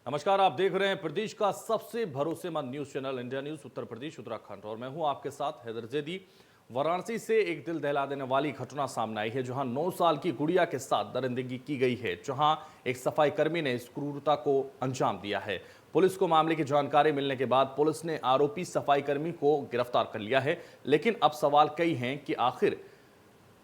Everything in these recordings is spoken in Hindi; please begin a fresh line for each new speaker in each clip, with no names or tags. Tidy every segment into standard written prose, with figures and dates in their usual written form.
नमस्कार, आप देख रहे हैं प्रदेश का सबसे भरोसेमंद news channel India news Uttar Pradesh Uttarakhand और मैं हूं आपके साथ हैदर जैदी। वाराणसी से एक दिल दहला देने वाली घटना सामने आई है, जहां 9 साल की गुड़िया के साथ दरिंदगी की गई है, जहां एक सफाई कर्मी ने इस क्रूरता को अंजाम दिया है। पुलिस को मामले की जानकारी मिलने के बाद पुलिस ने आरोपी सफाई कर्मी को गिरफ्तार कर लिया है, लेकिन अब सवाल कई हैं कि आखिर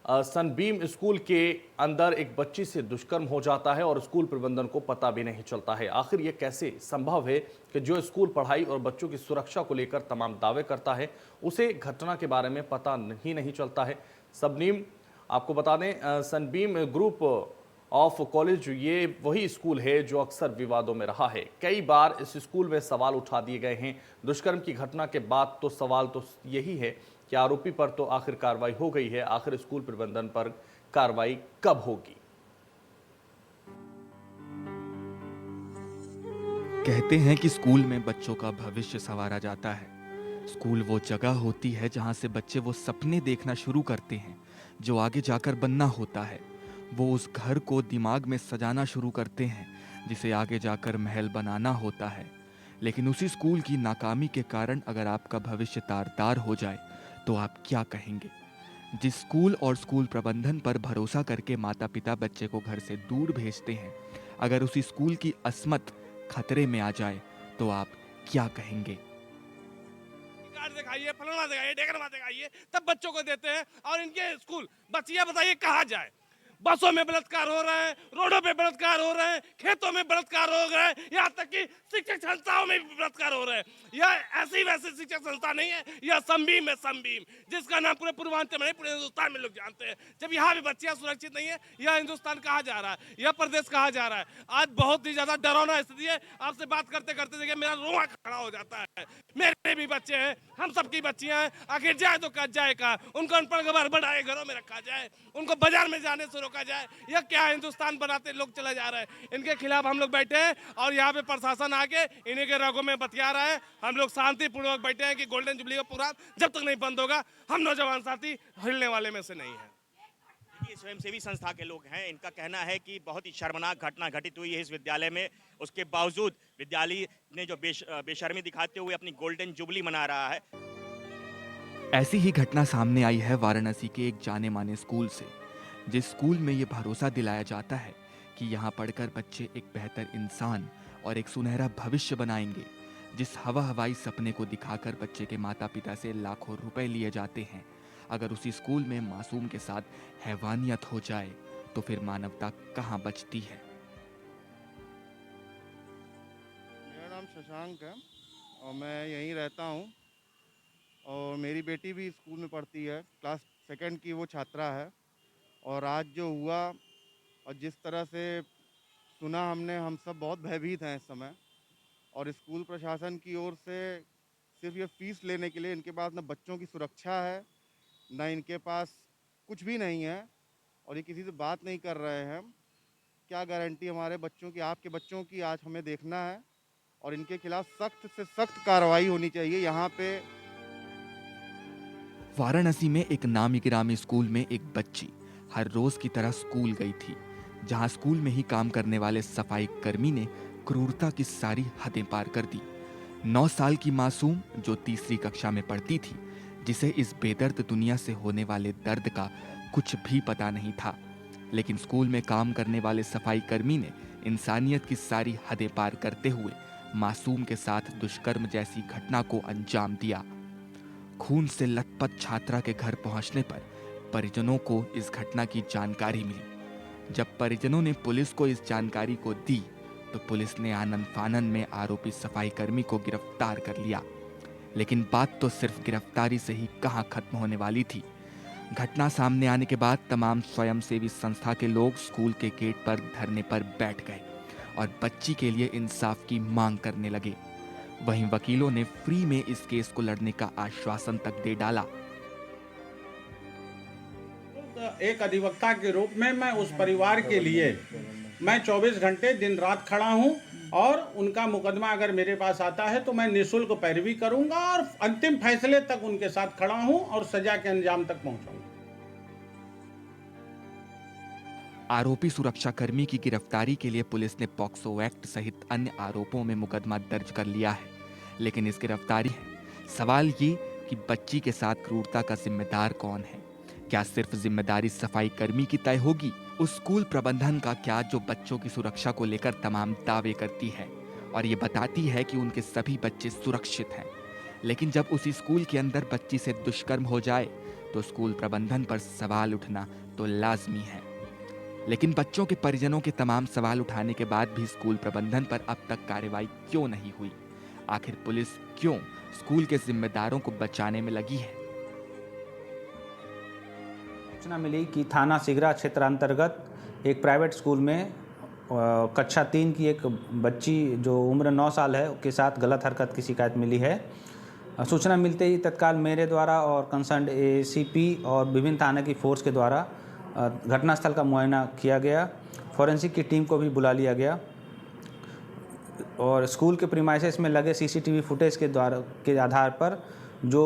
सनबीम स्कूल के अंदर एक बच्ची से दुष्कर्म हो जाता है और स्कूल प्रबंधन को पता भी नहीं चलता है। आखिर यह कैसे संभव है कि जो स्कूल पढ़ाई और बच्चों की सुरक्षा को लेकर तमाम दावे करता है, उसे घटना के बारे में पता नहीं चलता है। सबनीम, आपको बता दें, सनबीम ग्रुप ऑफ कॉलेज ये वही स्कूल है जो अक्सर विवादों में रहा है। कई बार इस स्कूल में सवाल उठा दिए गए हैं। दुष्कर्म की घटना के बाद तो सवाल तो यही है कि आरोपी पर तो आखिर कार्रवाई हो गई है, आखिर स्कूल प्रबंधन पर कार्रवाई कब होगी?
कहते हैं कि स्कूल में बच्चों का भविष्य संवारा जाता है। स्कूल वो जगह होती है जहां से बच्चे वो सपने देखना शुरू करते हैं जो आगे जाकर बनना होता है। वो उस घर को दिमाग में सजाना शुरू करते हैं जिसे आगे जाकर महल बनाना होता है। लेकिन उसी स्कूल की नाकामी के कारण अगर आपका भविष्य तार-तार हो जाए तो आप क्या कहेंगे? जिस स्कूल और स्कूल प्रबंधन पर भरोसा करके माता पिता बच्चे को घर से दूर भेजते हैं, अगर उसी स्कूल की अस्मत खतरे में आ जाए तो आप क्या कहेंगे?
कार्ड दिखाइए, फलाना दिखाइए, ढेकरवा दिखाइए, तब बच्चों को देते हैं। और इनके स्कूल बच्चियां बताइए कहाँ जाए? बसों में बलात्कार हो रहे हैं, रोडों पे बलात्कार हो रहे हैं, खेतों में बलात्कार हो रहे हैं, यहाँ तक कि शिक्षक संस्थाओं में भी बलात्कार हो रहे हैं। यह ऐसी वैसी शिक्षक संस्था नहीं है, यह संबीम है, संबीम, जिसका नाम पूरे पूर्वांचल में नहीं, पूरे हिंदुस्तान में लोग जानते हैं। जब यहाँ भी बच्चियां सुरक्षित नहीं है, यह हिंदुस्तान कहाँ जा रहा है, यह प्रदेश कहाँ जा रहा है? आज बहुत ही ज्यादा डरावना स्थिति है। आपसे बात करते करते देखिए मेरा रोआ खड़ा हो जाता है। मेरे भी बच्चे हैं, हम सबकी बच्चियां हैं, आखिर जाए तो कहा जाए कहा? उनको अनपढ़ गवार बढ़ाए घरों में रखा जाए, उनको बाजार में जाने से रोका जाए? यह क्या हिंदुस्तान बनाते लोग चले जा रहे हैं। इनके खिलाफ हम लोग बैठे हैं और यहाँ पे प्रशासन आके इन्हीं के रगों में बतिया रहा है। हम लोग शांतिपूर्वक बैठे हैं कि गोल्डन जुबली का प्रोग्राम जब तक नहीं बंद होगा, हम नौजवान साथी हिलने वाले में से नहीं है।
ये स्वयंसेवी संस्था के लोग हैं। इनका कहना है कि बहुत ही शर्मनाक घटना घटित हुई है इस विद्यालय में। उसके बावजूद विद्यालय ने जो बेशर्मी दिखाते हुए अपनी गोल्डन जुबली मना रहा है।
ऐसी ही घटना सामने आई है वाराणसी के एक जाने माने स्कूल से, जिस स्कूल में ये भरोसा दिलाया जाता है कि यहाँ पढ़कर बच्चे एक बेहतर इंसान और एक सुनहरा भविष्य बनाएंगे। जिस हवाई सपने को दिखाकर बच्चे के माता पिता से लाखों रुपए लिए जाते हैं, अगर उसी स्कूल में मासूम के साथ हैवानियत हो जाए तो फिर मानवता कहाँ बचती है?
मेरा नाम शशांक है और मैं यहीं रहता हूँ और मेरी बेटी भी स्कूल में पढ़ती है, क्लास सेकंड की वो छात्रा है। और आज जो हुआ और जिस तरह से सुना हमने, हम सब बहुत भयभीत हैं इस समय। और स्कूल प्रशासन की ओर से सिर्फ ये फीस लेने के लिए, इनके पास ना बच्चों की सुरक्षा है, ना इनके पास कुछ भी नहीं है और ये किसी से बात नहीं कर रहे हैं। क्या गारंटी हमारे बच्चों की, आपके बच्चों की, आज हमें देखना है और इनके खिलाफ सख्त से सख्त कार्रवाई होनी चाहिए। यहाँ पे
वाराणसी में एक नामी गिरामी स्कूल में एक बच्ची हर रोज की तरह स्कूल गई थी, जहां स्कूल में ही काम करने वाले सफाई कर्मी ने क्रूरता की सारी हदें पार कर दी। 9 साल की मासूम जो तीसरी कक्षा में पढ़ती थी, जिसे इस बेदर्द दुनिया से होने वाले दर्द का कुछ भी पता नहीं था, लेकिन स्कूल में काम करने वाले सफाई कर्मी ने इंसानियत की सारी हदें पार करते हुए मासूम के साथ दुष्कर्म जैसी घटना को अंजाम दिया। खून से लथपथ छात्रा के घर पहुंचने पर परिजनों को इस घटना की जानकारी मिली। जब परिजनों ने पुलिस को इस जानकारी को दी तो पुलिस ने आनन फानन में आरोपी सफाई कर्मी को गिरफ्तार कर लिया। लेकिन बात तो सिर्फ गिरफ्तारी से ही कहां खत्म होने वाली थी। घटना सामने आने के बाद तमाम स्वयंसेवी संस्था के लोग स्कूल के गेट पर धरने पर बैठ गए और बच्ची के लिए इंसाफ की मांग करने लगे। वहीं वकीलों ने फ्री में इस केस को लड़ने का आश्वासन तक दे डाला।
एक अधिवक्ता के रूप में मैं उस परिवार के लिए मैं 24 घंटे दिन रात खड़ा हूं और उनका मुकदमा अगर मेरे पास आता है तो मैं निःशुल्क पैरवी करूंगा और अंतिम फैसले तक उनके साथ खड़ा हूं और सजा के अंजाम तक पहुंचाऊंगा।
आरोपी सुरक्षाकर्मी की गिरफ्तारी के लिए पुलिस ने पॉक्सो एक्ट सहित अन्य आरोपों में मुकदमा दर्ज कर लिया है, लेकिन इस गिरफ्तारी है सवाल ये कि बच्ची के साथ क्रूरता का जिम्मेदार कौन है। क्या सिर्फ जिम्मेदारी सफाई कर्मी की तय होगी? उस स्कूल प्रबंधन का क्या जो बच्चों की सुरक्षा को लेकर तमाम दावे करती है और ये बताती है कि उनके सभी बच्चे सुरक्षित हैं, लेकिन जब उसी स्कूल के अंदर बच्ची से दुष्कर्म हो जाए तो स्कूल प्रबंधन पर सवाल उठना तो लाजमी है। लेकिन बच्चों के परिजनों के तमाम सवाल उठाने के बाद भी स्कूल प्रबंधन पर अब तक कार्रवाई क्यों नहीं हुई? आखिर पुलिस क्यों स्कूल के जिम्मेदारों को बचाने में लगी है?
सूचना मिली कि थाना सिगरा क्षेत्र अंतर्गत एक प्राइवेट स्कूल में कक्षा 3 की एक बच्ची जो उम्र 9 साल है के साथ गलत हरकत की शिकायत मिली है। सूचना मिलते ही तत्काल मेरे द्वारा और कंसर्न एसीपी और विभिन्न थाने की फोर्स के द्वारा घटनास्थल का मुआयना किया गया। फॉरेंसिक की टीम को भी बुला लिया गया और स्कूल के प्रीमाइसेस में लगे सीसीटीवी फुटेज के आधार पर जो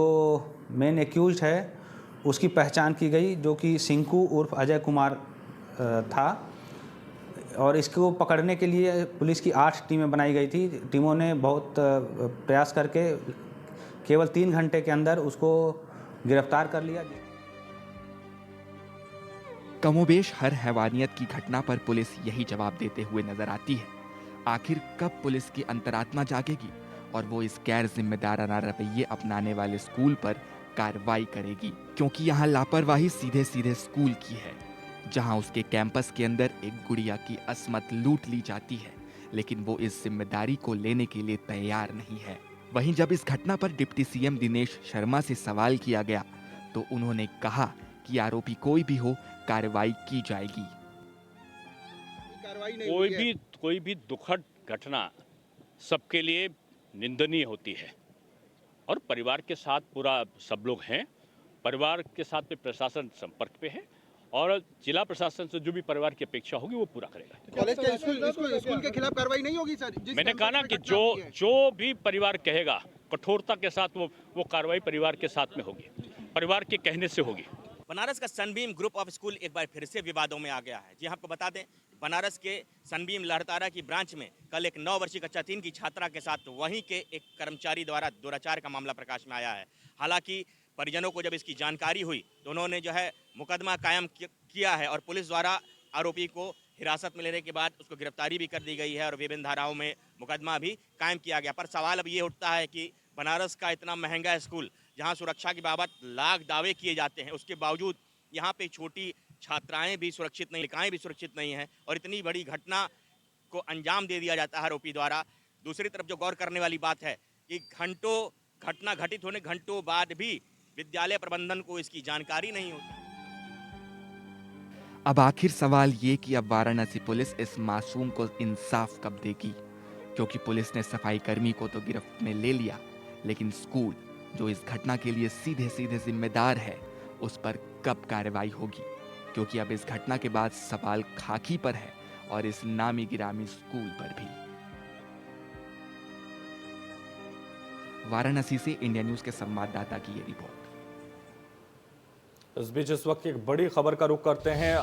मेन एक्यूज्ड है उसकी पहचान की गई, जो कि सिंकू उर्फ अजय कुमार था। और इसको पकड़ने के लिए पुलिस की 8 टीमें बनाई गई थी। टीमों ने बहुत प्रयास करके केवल 3 घंटे के अंदर उसको गिरफ्तार कर लिया।
कमोबेश हर हैवानियत की घटना पर पुलिस यही जवाब देते हुए नजर आती है। आखिर कब पुलिस की अंतरात्मा जागेगी और वो इस गैर जिम्मेदाराना रवैये अपनाने वाले स्कूल पर कार्रवाई करेगी? क्योंकि यहाँ लापरवाही सीधे सीधे स्कूल की है, जहाँ उसके कैंपस के अंदर एक गुड़िया की असमत लूट ली जाती है, लेकिन वो इस जिम्मेदारी को लेने के लिए तैयार नहीं है। वहीं जब इस घटना पर डिप्टी सीएम दिनेश शर्मा से सवाल किया गया तो उन्होंने कहा कि आरोपी कोई भी हो, कार्रवाई की जाएगी।
कोई भी दुखद घटना सबके लिए निंदनीय होती है और परिवार के साथ पूरा सब लोग हैं। परिवार के साथ में प्रशासन संपर्क पे है और जिला प्रशासन से जो भी परिवार की अपेक्षा होगी वो पूरा करेगा।
कॉलेज के स्कूल के खिलाफ कार्रवाई नहीं होगी सर?
मैंने कहा ना कि जो भी परिवार कहेगा कठोरता के साथ वो कार्रवाई परिवार के साथ में होगी, परिवार के कहने से होगी।
बनारस का सनबीम ग्रुप ऑफ स्कूल एक बार फिर से विवादों में आ गया है। जी आपको बता दें, बनारस के सनबीम लहरतारा की ब्रांच में कल एक 9 वर्षीय कक्षा 3 की छात्रा के साथ वहीं के एक कर्मचारी द्वारा दुराचार का मामला प्रकाश में आया है। हालांकि परिजनों को जब इसकी जानकारी हुई तो उन्होंने जो है मुकदमा कायम किया है और पुलिस द्वारा आरोपी को हिरासत में लेने के बाद उसको गिरफ्तारी भी कर दी गई है और विभिन्न धाराओं में मुकदमा भी कायम किया गया। पर सवाल अब ये उठता है कि बनारस का इतना महंगा स्कूल जहाँ सुरक्षा की बाबत लाख दावे किए जाते हैं, उसके बावजूद यहाँ पे छोटी छात्राएं भी सुरक्षित नहीं, लिकाएं भी सुरक्षित नहीं हैं और इतनी बड़ी घटना को अंजाम दे दिया जाता है आरोपी द्वारा। दूसरी तरफ जो गौर करने वाली बात है कि घटना घटित होने घंटों बाद भी विद्यालय प्रबंधन को इसकी जानकारी नहीं होती।
अब आखिर सवाल ये कि अब वाराणसी पुलिस इस मासूम को इंसाफ कब देगी? क्योंकि पुलिस ने सफाई कर्मी को तो गिरफ्त में ले लिया, लेकिन स्कूल जो इस घटना के लिए सीधे सीधे जिम्मेदार है उस पर कब कार्रवाई होगी? क्योंकि अब इस घटना के बाद सवाल खाकी पर है और इस नामी गिरामी स्कूल पर भी। वाराणसी से इंडिया न्यूज के संवाददाता की ये रिपोर्ट।
इस बीच इस वक्त एक बड़ी खबर का रुख करते हैं।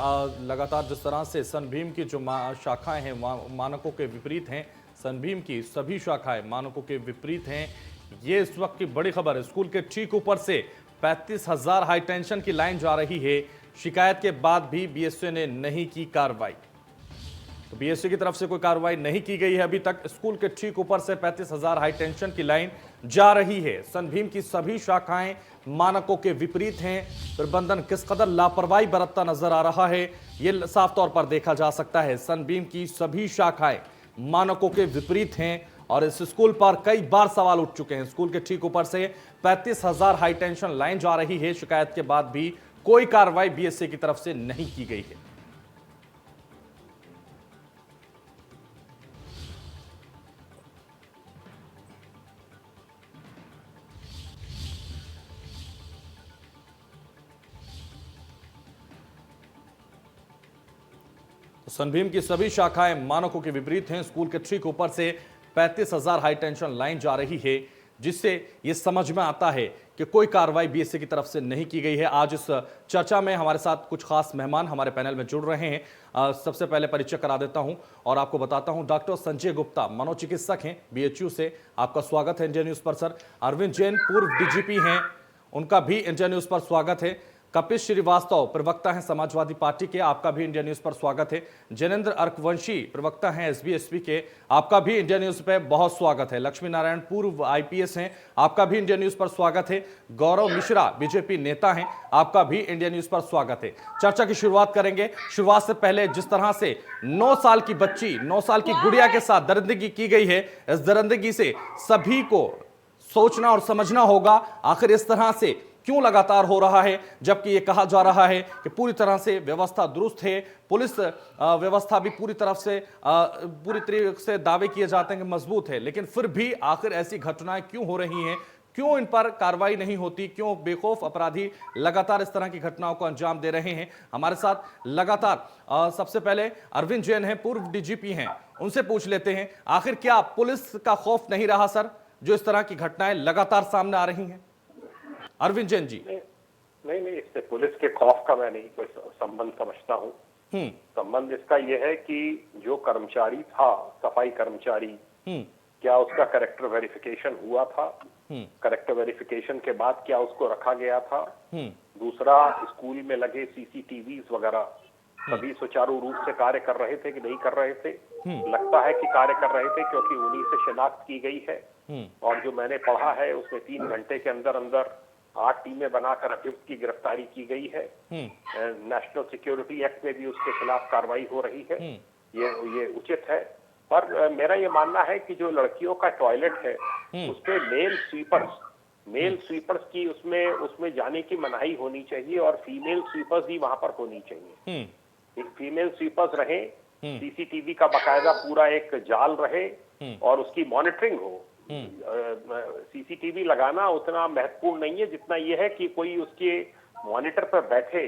लगातार जिस तरह से सनबीम की जो शाखाएं हैं मानकों के विपरीत हैं, सनबीम की सभी शाखाएं मानकों के विपरीत हैं, ये इस वक्त की बड़ी खबर है। स्कूल के ठीक ऊपर से 35,000 हाई टेंशन की लाइन जा रही है। शिकायत के बाद भी बीएसए ने नहीं की कार्रवाई। तो बीएसए की तरफ से कोई कार्रवाई नहीं की गई है अभी तक। स्कूल के ठीक ऊपर से 35,000 हाई टेंशन की लाइन जा रही है। सनबीम की सभी शाखाएं मानकों के विपरीत हैं। प्रबंधन किस कदर लापरवाही बरतता नजर आ रहा है, यह साफ तौर पर देखा जा सकता है। सनबीम की सभी शाखाएं मानकों के विपरीत हैं और इस स्कूल पर कई बार सवाल उठ चुके हैं। स्कूल के ठीक ऊपर से 35,000 हाई टेंशन लाइन जा रही है। शिकायत के बाद भी कोई कार्रवाई बीएसए की तरफ से नहीं की गई है। सनबीम की सभी शाखाएं मानकों के विपरीत हैं। स्कूल के ठीक ऊपर से 35,000 हाई टेंशन लाइन जा रही है, जिससे यह समझ में आता है कि कोई कार्रवाई बीएसए की तरफ से नहीं की गई है। आज इस चर्चा में हमारे साथ कुछ खास मेहमान हमारे पैनल में जुड़ रहे हैं। सबसे पहले परिचय करा देता हूं और आपको बताता हूं, डॉक्टर संजय गुप्ता मनोचिकित्सक हैं बीएचयू से, आपका स्वागत है इंडिया न्यूज पर सर। अरविंद जैन पूर्व डीजीपी हैं, उनका भी इंडिया न्यूज पर स्वागत है। कपिल श्रीवास्तव प्रवक्ता हैं समाजवादी पार्टी के, आपका भी इंडिया न्यूज पर स्वागत है। जैनेंद्र अर्कवंशी प्रवक्ता हैं एसबी के, आपका भी इंडिया न्यूज पर बहुत स्वागत है। लक्ष्मी नारायण पूर्व आईपीएस हैं, आपका भी इंडिया न्यूज पर स्वागत है। गौरव मिश्रा बीजेपी नेता हैं, आपका भी इंडिया न्यूज पर स्वागत है। चर्चा की शुरुआत करेंगे। शुरुआत से पहले जिस तरह से 9 साल की बच्ची, 9 साल की गुड़िया के साथ दरिंदगी की गई है, इस दरिंदगी से सभी को सोचना और समझना होगा आखिर इस तरह से क्यों लगातार हो रहा है, जबकि ये कहा जा रहा है कि पूरी तरह से व्यवस्था दुरुस्त है, पुलिस व्यवस्था भी पूरी तरीके से दावे किए जाते हैं कि मजबूत है, लेकिन फिर भी आखिर ऐसी घटनाएं क्यों हो रही हैं, क्यों इन पर कार्रवाई नहीं होती, क्यों बेखौफ अपराधी लगातार इस तरह की घटनाओं को अंजाम दे रहे हैं। हमारे साथ लगातार सबसे पहले अरविंद जैन हैं, पूर्व डीजीपी हैं, उनसे पूछ लेते हैं आखिर क्या पुलिस का खौफ नहीं रहा सर, जो इस तरह की घटनाएं लगातार सामने आ रही हैं? अरविंद जैन जी।
नहीं, इससे पुलिस के खौफ का मैं नहीं कोई संबंध समझता हूँ। संबंध इसका यह है कि जो कर्मचारी था, सफाई कर्मचारी, क्या उसका कैरेक्टर वेरिफिकेशन हुआ था? कैरेक्टर वेरिफिकेशन के बाद क्या उसको रखा गया था? दूसरा, स्कूल में लगे सीसीटीवी वगैरह सभी सुचारू रूप से कार्य कर रहे थे कि नहीं कर रहे थे? लगता है कि कार्य कर रहे थे, क्योंकि उन्हीं से शिनाख्त की गई है। और जो मैंने पढ़ा है उसमें 3 घंटे के अंदर अंदर 8 टीमें बनाकर अभियुक्त की गिरफ्तारी की गई है। नेशनल सिक्योरिटी एक्ट में भी उसके खिलाफ कार्रवाई हो रही है। ये उचित है। पर मेरा ये मानना है कि जो लड़कियों का टॉयलेट है उसपे मेल स्वीपर्स की उसमें जाने की मनाही होनी चाहिए और फीमेल स्वीपर्स भी वहां पर होनी चाहिए। फीमेल स्वीपर्स रहे, सीसीटीवी का बाकायदा पूरा एक जाल रहे और उसकी मॉनिटरिंग हो। सीसीटीवी लगाना उतना महत्वपूर्ण नहीं है जितना यह है कि कोई उसके मॉनिटर पर बैठे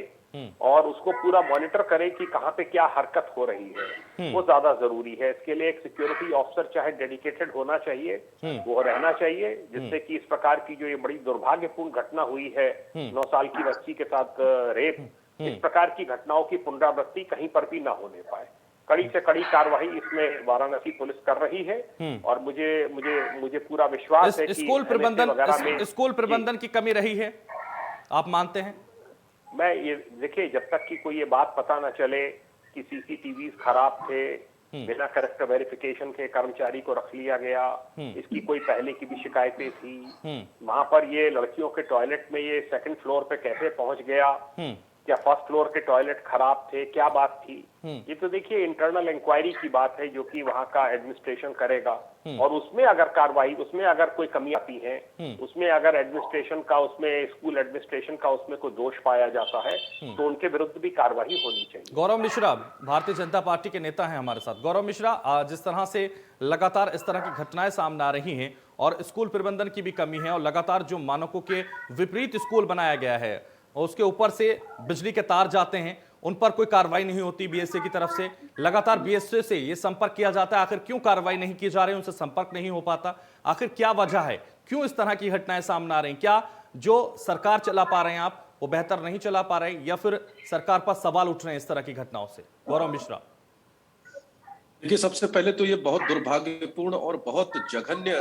और उसको पूरा मॉनिटर करे कि कहाँ पे क्या हरकत हो रही है, वो ज्यादा जरूरी है। इसके लिए एक सिक्योरिटी ऑफिसर चाहे डेडिकेटेड होना चाहिए, वो रहना चाहिए, जिससे कि इस प्रकार की जो ये बड़ी दुर्भाग्यपूर्ण घटना हुई है 9 साल की बच्ची के साथ रेप, इस प्रकार की घटनाओं की पुनरावृत्ति कहीं पर भी ना होने पाए। कड़ी से कड़ी कार्रवाई इसमें वाराणसी पुलिस कर रही है और मुझे पूरा विश्वास है कि
स्कूल प्रबंधन की कमी रही है, आप मानते हैं?
मैं ये देखिए, जब तक कि कोई ये बात पता ना चले कि सीसीटीवी खराब थे, बिना कैरेक्टर वेरिफिकेशन के कर्मचारी को रख लिया गया, इसकी कोई पहले की भी शिकायतें थी, वहां पर ये लड़कियों के टॉयलेट में ये 2nd फ्लोर पे कैसे पहुंच गया, क्या 1st फ्लोर के टॉयलेट खराब थे, क्या बात थी, ये तो देखिए इंटरनल इंक्वायरी की बात है जो कि वहाँ का एडमिनिस्ट्रेशन करेगा। और उसमें अगर कार्रवाई, उसमें अगर कोई कमी आती है, उसमें अगर एडमिनिस्ट्रेशन का, उसमें स्कूल एडमिनिस्ट्रेशन का उसमें कोई दोष पाया जाता है तो उनके विरुद्ध भी कार्रवाई होनी चाहिए।
गौरव मिश्रा भारतीय जनता पार्टी के नेता हैं हमारे साथ। गौरव मिश्रा, जिस तरह से लगातार इस तरह की घटनाएं सामने आ रही हैं और स्कूल प्रबंधन की भी कमी है और लगातार जो मानकों के विपरीत स्कूल बनाया गया है और उसके ऊपर से बिजली के तार जाते हैं, उन पर कोई कार्रवाई नहीं होती बीएसए की तरफ से, लगातार बीएसए से ये संपर्क किया जाता है, आखिर क्यों कार्रवाई नहीं की जा रही, उनसे संपर्क नहीं हो पाता, आखिर क्या वजह है, क्यों इस तरह की घटनाएं सामने आ रही? क्या जो सरकार चला पा रहे हैं आप, वो बेहतर नहीं चला पा रहे हैं या फिर सरकार पर सवाल उठ रहे हैं इस तरह की घटनाओं से? गौरव मिश्रा।
देखिए, सबसे पहले तो ये बहुत दुर्भाग्यपूर्ण और बहुत जघन्य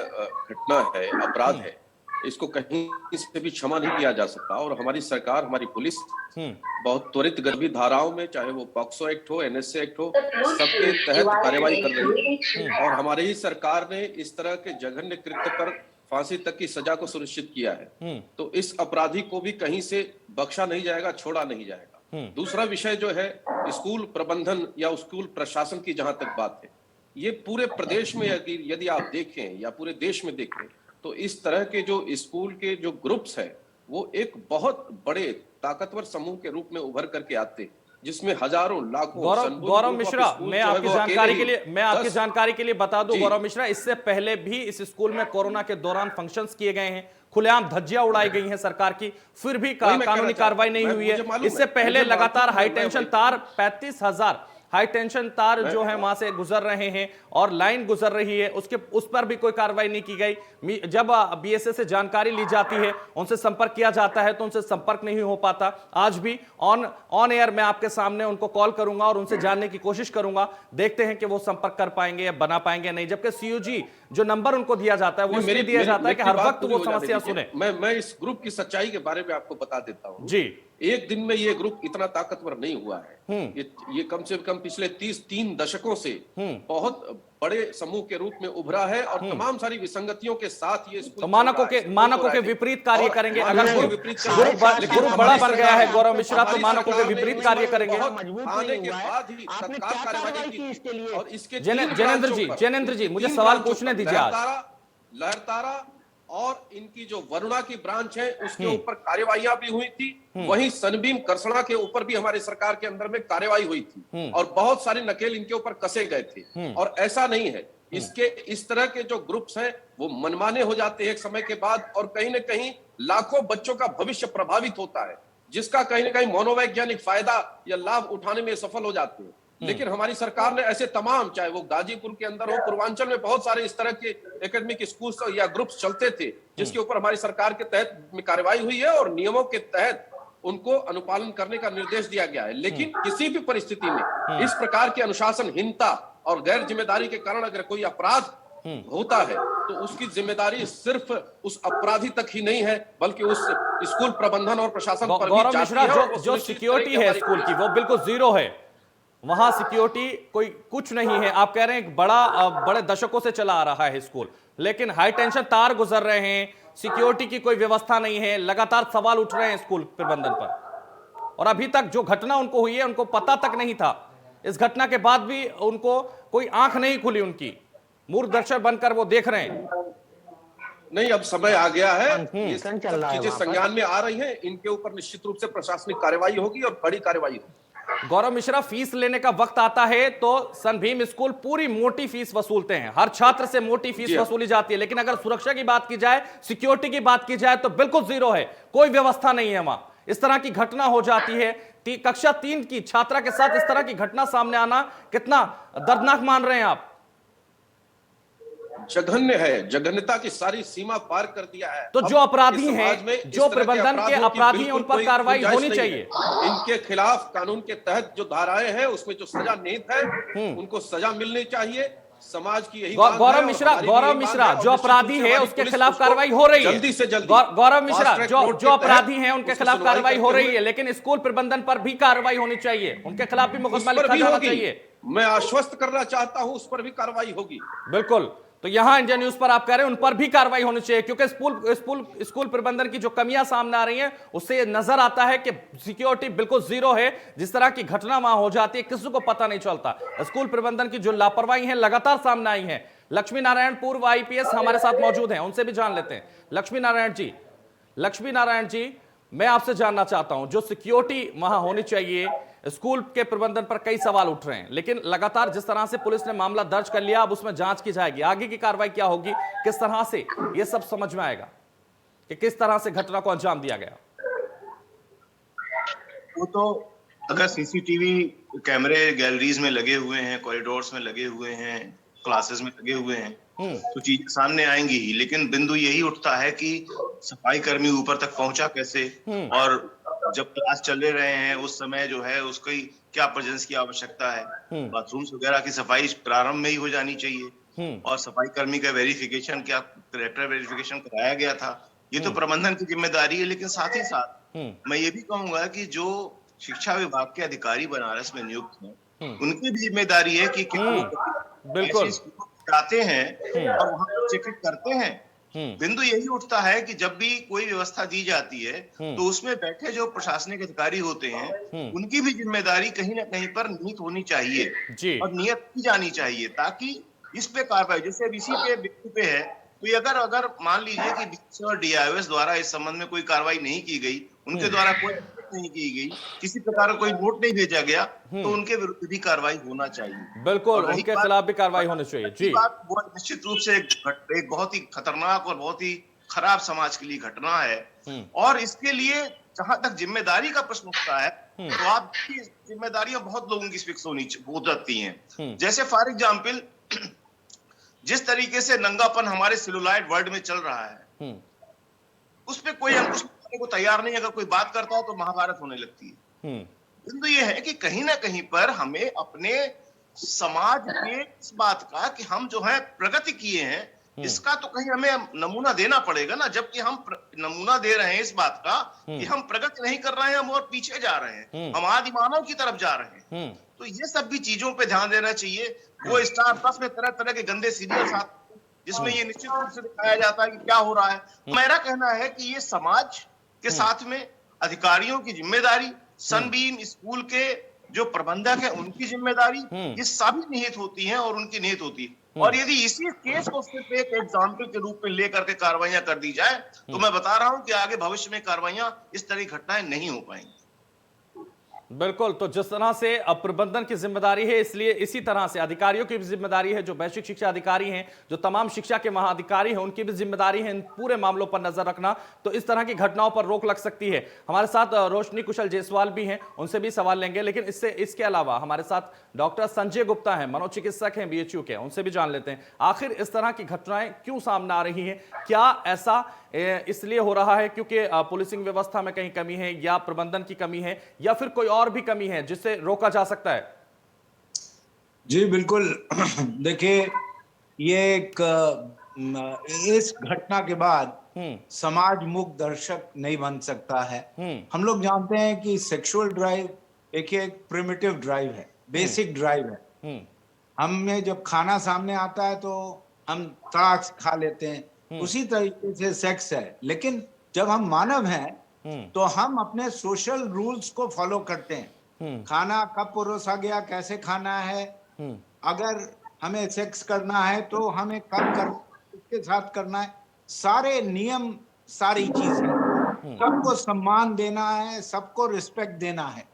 घटना है, अपराध है, इसको कहीं से भी क्षमा नहीं किया जा सकता। और हमारी सरकार, हमारी पुलिस बहुत त्वरित गति धाराओं में, चाहे वो पॉक्सो एक्ट हो, एनएसए एक्ट हो, सबके तहत कार्यवाही कर रही है। और हमारी ही सरकार ने इस तरह के जघन्य कृत्य पर फांसी तक की सजा को सुनिश्चित किया है। तो इस अपराधी को भी कहीं से बख्शा नहीं जाएगा, छोड़ा नहीं जाएगा। दूसरा विषय जो है स्कूल प्रबंधन या स्कूल प्रशासन की जहां तक बात है, ये पूरे प्रदेश में यदि आप देखें या पूरे देश में देखें तो इस तरह के जो स्कूल के जो ग्रुप्स हैं वो एक बहुत बड़े ताकतवर समूह के रूप में उभर करके आते हैं, जिसमें हजारों लाखों।
गौरव मिश्रा, मैं आपकी जानकारी के लिए बता दूं गौरव मिश्रा, इससे पहले भी इस स्कूल में कोरोना के दौरान फंक्शंस किए गए हैं, खुलेआम धज्जियां उड़ाई गई हैं सरकार की, फिर भी कानूनी कार्रवाई नहीं हुई है। इससे पहले लगातार हाई टेंशन तार 35,000 हाई टेंशन तार जो है वहां से गुजर रहे हैं और लाइन गुजर रही है, उस पर भी कोई कार्रवाई नहीं की गई। जब बीएसएफ से जानकारी ली जाती है, उनसे संपर्क किया जाता है तो उनसे संपर्क नहीं हो पाता। आज भी ऑन एयर मैं आपके सामने उनको कॉल करूंगा और उनसे जानने की कोशिश करूंगा, देखते हैं कि वो संपर्क कर पाएंगे या बना पाएंगे नहीं। जबकि सीयूजी जो नंबर उनको दिया जाता है वो इसलिए दिया जाता है कि हर वक्त वो समस्या सुने।
मैं इस ग्रुप की सच्चाई के बारे में आपको बता देता हूँ
जी।
एक दिन में ये ग्रुप इतना ताकतवर नहीं हुआ है। ये कम से कम पिछले 3 दशकों से बहुत बड़े समूह के रूप में उभरा है और तमाम सारी विसंगतियों के साथ ये
तो मानकों के विपरीत कार्य करेंगे। अगर ग्रुप बड़ा बन गया है गौरव मिश्रा, तो मानकों के विपरीत कार्य करेंगे।
आने के बाद ही तत्काल कार्रवाई की और इसके
जैनेंद्र जी मुझे सवाल पूछने दीजिए। आज
लहरतारा और इनकी जो वरुणा की ब्रांच है उसके ऊपर कार्यवाहियां भी हुई थी, वहीं सनबीम करसना के ऊपर भी हमारी सरकार के अंदर में कार्यवाही हुई थी और बहुत सारे नकेल इनके ऊपर कसे गए थे। और ऐसा नहीं है, इसके इस तरह के जो ग्रुप्स हैं वो मनमाने हो जाते हैं एक समय के बाद और कहीं ना कहीं लाखों बच्चों का भविष्य प्रभावित होता है, जिसका कहीं ना कहीं मनोवैज्ञानिक फायदा या लाभ उठाने में सफल हो जाते हैं। लेकिन हमारी सरकार ने ऐसे तमाम, चाहे वो गाजीपुर के अंदर हो, पूर्वांचल में बहुत सारे इस तरह के एकेडमिक स्कूल्स या ग्रुप्स चलते थे जिसके ऊपर हमारी सरकार के तहत में कार्रवाई हुई है और नियमों के तहत उनको अनुपालन करने का निर्देश दिया गया है। लेकिन किसी भी परिस्थिति में इस प्रकार की अनुशासनहीनता और गैर जिम्मेदारी के कारण अगर कोई अपराध होता है तो उसकी जिम्मेदारी सिर्फ उस अपराधी तक ही नहीं है बल्कि उस स्कूल प्रबंधन और प्रशासन पर भी जाती है।
जो सिक्योरिटी है स्कूल की वो बिल्कुल जीरो है, वहां सिक्योरिटी कोई कुछ नहीं है। आप कह रहे हैं बड़े दशकों से चला आ रहा है स्कूल, लेकिन हाई टेंशन तार गुजर रहे हैं, सिक्योरिटी की कोई व्यवस्था नहीं है, लगातार सवाल उठ रहे हैं स्कूल प्रबंधन पर। और अभी तक जो घटना उनको हुई है उनको पता तक नहीं था, इस घटना के बाद भी उनको कोई आंख नहीं खुली, उनकी मूर्खदर्शक बनकर वो देख रहे हैं।
नहीं, अब समय आ गया है, ये सब चीजें संज्ञान में आ रही हैं, इनके ऊपर निश्चित रूप से प्रशासनिक कार्रवाई होगी और बड़ी कार्रवाई होगी।
गौरव मिश्रा, फीस लेने का वक्त आता है तो सनभीम स्कूल पूरी मोटी फीस वसूलते हैं, हर छात्र से मोटी फीस वसूली जाती है, लेकिन अगर सुरक्षा की बात की जाए, सिक्योरिटी की बात की जाए तो बिल्कुल जीरो है, कोई व्यवस्था नहीं है वहां। इस तरह की घटना हो जाती है, कक्षा 3 की छात्रा के साथ इस तरह की घटना सामने आना कितना दर्दनाक मान रहे हैं आप?
जघन्य है, जघन्यता की सारी सीमा पार कर दिया है।
तो जो अपराधी हैं, जो प्रबंधन के अपराधी हैं, उन पर कार्रवाई होनी चाहिए।
इनके खिलाफ कानून के तहत जो धाराएं हैं उसमें जो सजा निहित है उनको सजा मिलनी चाहिए। समाज की यही
गौरव मिश्रा जो अपराधी है उसके खिलाफ कार्रवाई हो रही है,
जल्दी से जल्दी।
गौरव मिश्रा जो अपराधी हैं उनके खिलाफ कार्रवाई हो रही है, लेकिन स्कूल प्रबंधन पर भी कार्रवाई होनी चाहिए, उनके खिलाफ भी मुकदमा लिखा जाना चाहिए।
मैं आश्वस्त करना चाहता हूं उस पर भी कार्रवाई होगी।
बिल्कुल, तो यहां इंडिया न्यूज पर आप कह रहे हैं उन पर भी कार्रवाई होनी चाहिए, क्योंकि स्कूल प्रबंधन की जो कमियां सामने आ रही हैं उससे नजर आता है कि सिक्योरिटी बिल्कुल जीरो है। जिस तरह की घटना वहां हो जाती है किसी को पता नहीं चलता। स्कूल प्रबंधन की जो लापरवाही है लगातार सामने आई है। लक्ष्मी नारायण पूर्व IPS हमारे साथ मौजूद हैं, उनसे भी जान लेते हैं। लक्ष्मी नारायण जी, मैं आपसे जानना चाहता हूं, जो सिक्योरिटी वहां होनी चाहिए, स्कूल के प्रबंधन पर कई सवाल उठ रहे हैं, लेकिन लगातार जिस तरह से पुलिस ने मामला दर्ज कर लिया, अब उसमें जांच की जाएगी, आगे की कार्रवाई क्या होगी, किस तरह से यह सब समझ में आएगा कि किस तरह से घटना को अंजाम दिया गया?
वो तो अगर CCTV कैमरे गैलरीज में लगे हुए हैं, कॉरिडोर्स में लगे हुए हैं, क्लासेस में लगे हुए हैं, तो चीजें सामने आएंगी ही। लेकिन बिंदु यही उठता है कि सफाई कर्मी ऊपर तक पहुंचा कैसे, और जब क्लास चले रहे हैं उस समय जो है उसकी क्या प्रेजेंस की आवश्यकता है। बाथरूम्स वगैरह की सफाई प्रारंभ में ही हो जानी चाहिए, और सफाई कर्मी का वेरिफिकेशन, क्या करेक्टर वेरिफिकेशन कराया गया था, ये तो प्रबंधन की जिम्मेदारी है। लेकिन साथ ही साथ मैं ये भी कहूंगा कि जो शिक्षा विभाग के अधिकारी बनारस में नियुक्त हैं उनकी भी जिम्मेदारी है कि
बिल्कुल
जाते हैं और वहां पर चेक करते हैं। बिंदु यही उठता है कि जब भी कोई व्यवस्था दी जाती है तो उसमें बैठे जो प्रशासनिक अधिकारी होते हैं उनकी भी जिम्मेदारी कहीं ना कहीं पर निहित होनी चाहिए और नियत की जानी चाहिए, ताकि इस पे कार्रवाई, जैसे अब इसी पे बिंदु पे है, तो अगर मान लीजिए कि DCO और DIOS द्वारा इस संबंध में कोई कार्रवाई नहीं की गई, उनके द्वारा कोई नहीं की गई, किसी प्रकार का कोई नोट नहीं भेजा गया, तो उनके विरुद्ध भी कार्रवाई होना चाहिए।
बिल्कुल, उनके खिलाफ भी कार्रवाई होनी चाहिए। जी,
वो निश्चित रूप से एक बहुत ही खतरनाक और बहुत ही खराब समाज के लिए घटना है, और इसके लिए जहां तक जिम्मेदारी का प्रश्न उठता है तो आपकी जिम्मेदारियां बहुत लोगों की फिक्स हो जाती हैं। जैसे फॉर एग्जाम्पल जिस तरीके से नंगापन हमारे सेलुलॉइड वर्ल्ड में चल रहा है उस पर कोई अंकुश लगाने को तैयार नहीं। अगर कोई बात करता है तो महाभारत होने लगती है। बिंदु ये है कि कहीं ना कहीं पर हमें अपने समाज के इस बात का कि हम जो है प्रगति किए हैं इसका तो कहीं हमें नमूना देना पड़ेगा ना। जबकि हम नमूना दे रहे हैं इस बात का कि हम प्रगति नहीं कर रहे हैं, हम और पीछे जा रहे हैं, हम आदि मानव की तरफ जा रहे हैं। तो ये सब भी चीजों पे ध्यान देना चाहिए। वो स्टार प्लस में तरह तरह के गंदे सीरियल्स आते हैं जिसमें ये निश्चित रूप से दिखाया जाता है कि क्या हो रहा है। मेरा कहना है कि ये समाज के साथ में अधिकारियों की जिम्मेदारी, सनबीम स्कूल के जो प्रबंधक है उनकी जिम्मेदारी, ये सभी निहित होती हैं और उनकी निहित होती है। और यदि इसी केस को सिर्फ एक एग्जाम्पल के रूप में लेकर के कार्रवाइयां कर दी जाए तो मैं बता रहा हूं कि आगे भविष्य में कार्रवाइयां इस तरह की घटनाएं नहीं हो पाएंगी।
बिल्कुल, तो जिस तरह से अब प्रबंधन की जिम्मेदारी है, इसलिए इसी तरह से अधिकारियों की भी जिम्मेदारी है, जो वैश्विक शिक्षा अधिकारी हैं, जो तमाम शिक्षा के महाअधिकारी हैं, उनकी भी जिम्मेदारी है इन पूरे मामलों पर नजर रखना। तो इस तरह की घटनाओं पर रोक लग सकती है। हमारे साथ रोशनी कुशल जायसवाल भी हैं, उनसे भी सवाल लेंगे, लेकिन इसके अलावा हमारे साथ डॉक्टर संजय गुप्ता हैं, मनोचिकित्सक हैं BHU के, उनसे भी जान लेते हैं आखिर इस तरह की घटनाएं क्यों सामने आ रही हैं। क्या ऐसा इसलिए हो रहा है क्योंकि पुलिसिंग व्यवस्था में कहीं कमी है, या प्रबंधन की कमी है, या फिर कोई और भी कमी है जिससे रोका जा सकता है?
जी बिल्कुल। देखिए, ये इस घटना के बाद समाज मुक्त दर्शक नहीं बन सकता है। हम लोग जानते हैं कि सेक्सुअल ड्राइव एक प्रिमिटिव ड्राइव है, बेसिक ड्राइव है। हमें जब खाना सामने आता है तो हम तड़ाक से खा लेते हैं, उसी तरीके से सेक्स है। लेकिन जब हम मानव हैं तो हम अपने सोशल रूल्स को फॉलो करते हैं। खाना कब परोसा गया, कैसे खाना है, अगर हमें सेक्स करना है तो हमें कब करना, किसके साथ करना है, सारे नियम, सारी चीजें, सबको सम्मान देना है, सबको रिस्पेक्ट देना है।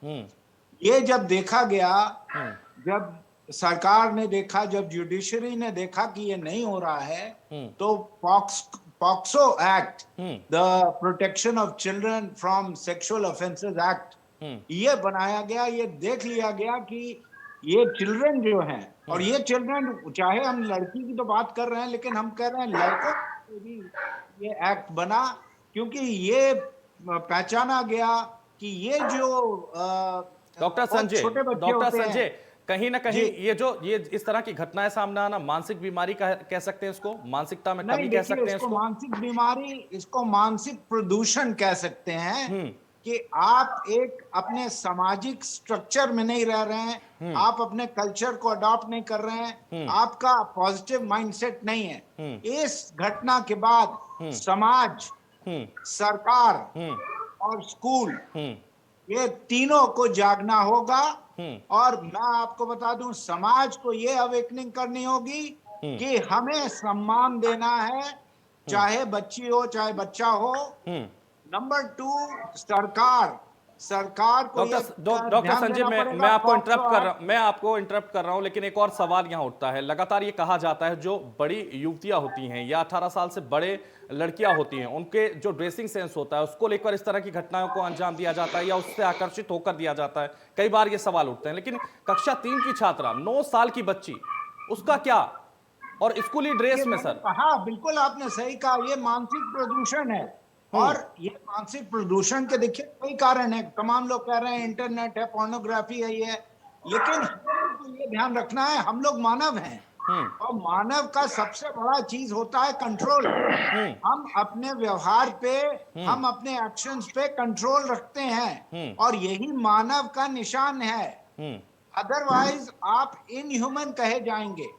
ये जब देखा गया, जब सरकार ने देखा, जब जुडिशरी ने देखा कि ये नहीं हो रहा है, तो POCSO act, the protection of children from sexual offences act, ये बनाया गया। ये देख लिया गया कि ये चिल्ड्रन जो हैं, और ये चिल्ड्रन, चाहे हम लड़की की तो बात कर रहे हैं, लेकिन हम कह रहे हैं लड़कों के भी ये एक्ट बना, क्योंकि ये पहचाना गया कि ये जो
डॉक्टर संजय, कहीं ना कहीं ये इस तरह की घटनाएं सामने आना मानसिक बीमारी कह सकते हैं इसको, मानसिकता में कमी कह सकते हैं इसको,
मानसिक बीमारी, इसको मानसिक प्रदूषण कह सकते हैं। कि आप एक अपने सामाजिक स्ट्रक्चर में नहीं रह रहे हैं, आप अपने कल्चर को अडॉप्ट नहीं कर रहे हैं, आपका पॉजिटिव माइंडसेट नहीं है। इस घटना के बाद समाज, सरकार और स्कूल, ये तीनों को जागना होगा। और मैं आपको बता दूं, समाज को ये अवेकनिंग करनी होगी कि हमें सम्मान देना है, चाहे बच्ची हो चाहे बच्चा हो। नंबर 2, सरकार को
डॉक्टर संजय, मैं आपको इंटरप्ट कर रहा हूं, लेकिन एक और सवाल यहां उठता है। लगातार ये कहा जाता है जो बड़ी युवतियां होती हैं या 18 साल से बड़े लड़कियां होती हैं, उनके जो ड्रेसिंग सेंस होता है उसको लेकर इस तरह की घटनाओं को अंजाम दिया जाता है या उससे आकर्षित होकर दिया जाता है। कई बार ये सवाल उठते हैं, लेकिन कक्षा 3 की छात्रा, 9 साल की बच्ची, उसका क्या? और स्कूली ड्रेस में सर।
हाँ बिल्कुल, आपने सही कहा, ये मानसिक प्रदूषण है। और ये मानसिक प्रदूषण के देखिए कई कारण है। तमाम लोग कह रहे हैं इंटरनेट है, पोर्नोग्राफी है, ये, लेकिन तो ये ध्यान रखना है, हम लोग मानव हैं, और मानव का सबसे बड़ा चीज होता है कंट्रोल। हम अपने व्यवहार पे, हम अपने एक्शंस पे कंट्रोल रखते हैं, और यही मानव का निशान है। अदरवाइज आप इनह्यूमन कहे जाएंगे।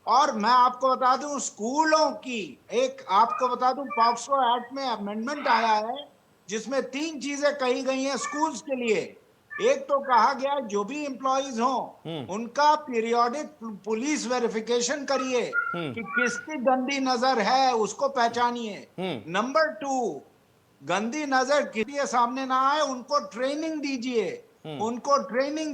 और मैं आपको बता दूं, स्कूलों की आपको बता दूं, पॉक्सो एक्ट में अमेंडमेंट आया है जिसमें 3 चीजें कही गई हैं स्कूल्स के लिए। एक तो कहा गया जो भी एम्प्लॉइज हों उनका पीरियोडिक पुलिस वेरिफिकेशन करिए कि किसकी गंदी नजर है, उसको पहचानिए। नंबर 2, गंदी नजर किसी के सामने ना आए, उनको ट्रेनिंग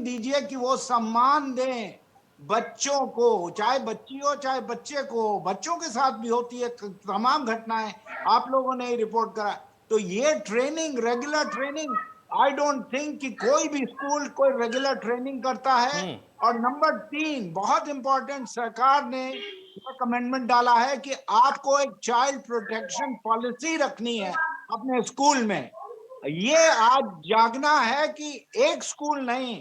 दीजिए कि वो सम्मान दें बच्चों को, चाहे बच्ची हो चाहे बच्चे को। बच्चों के साथ भी होती है तमाम घटनाएं, आप लोगों ने रिपोर्ट करा। तो ये training, regular training, I don't think कि कोई भी स्कूल कोई रेगुलर ट्रेनिंग करता है। और नंबर 3 बहुत इंपॉर्टेंट, सरकार ने एक अमेंडमेंट डाला है कि आपको एक चाइल्ड प्रोटेक्शन पॉलिसी रखनी है अपने स्कूल में। ये आज जागना है कि एक स्कूल नहीं,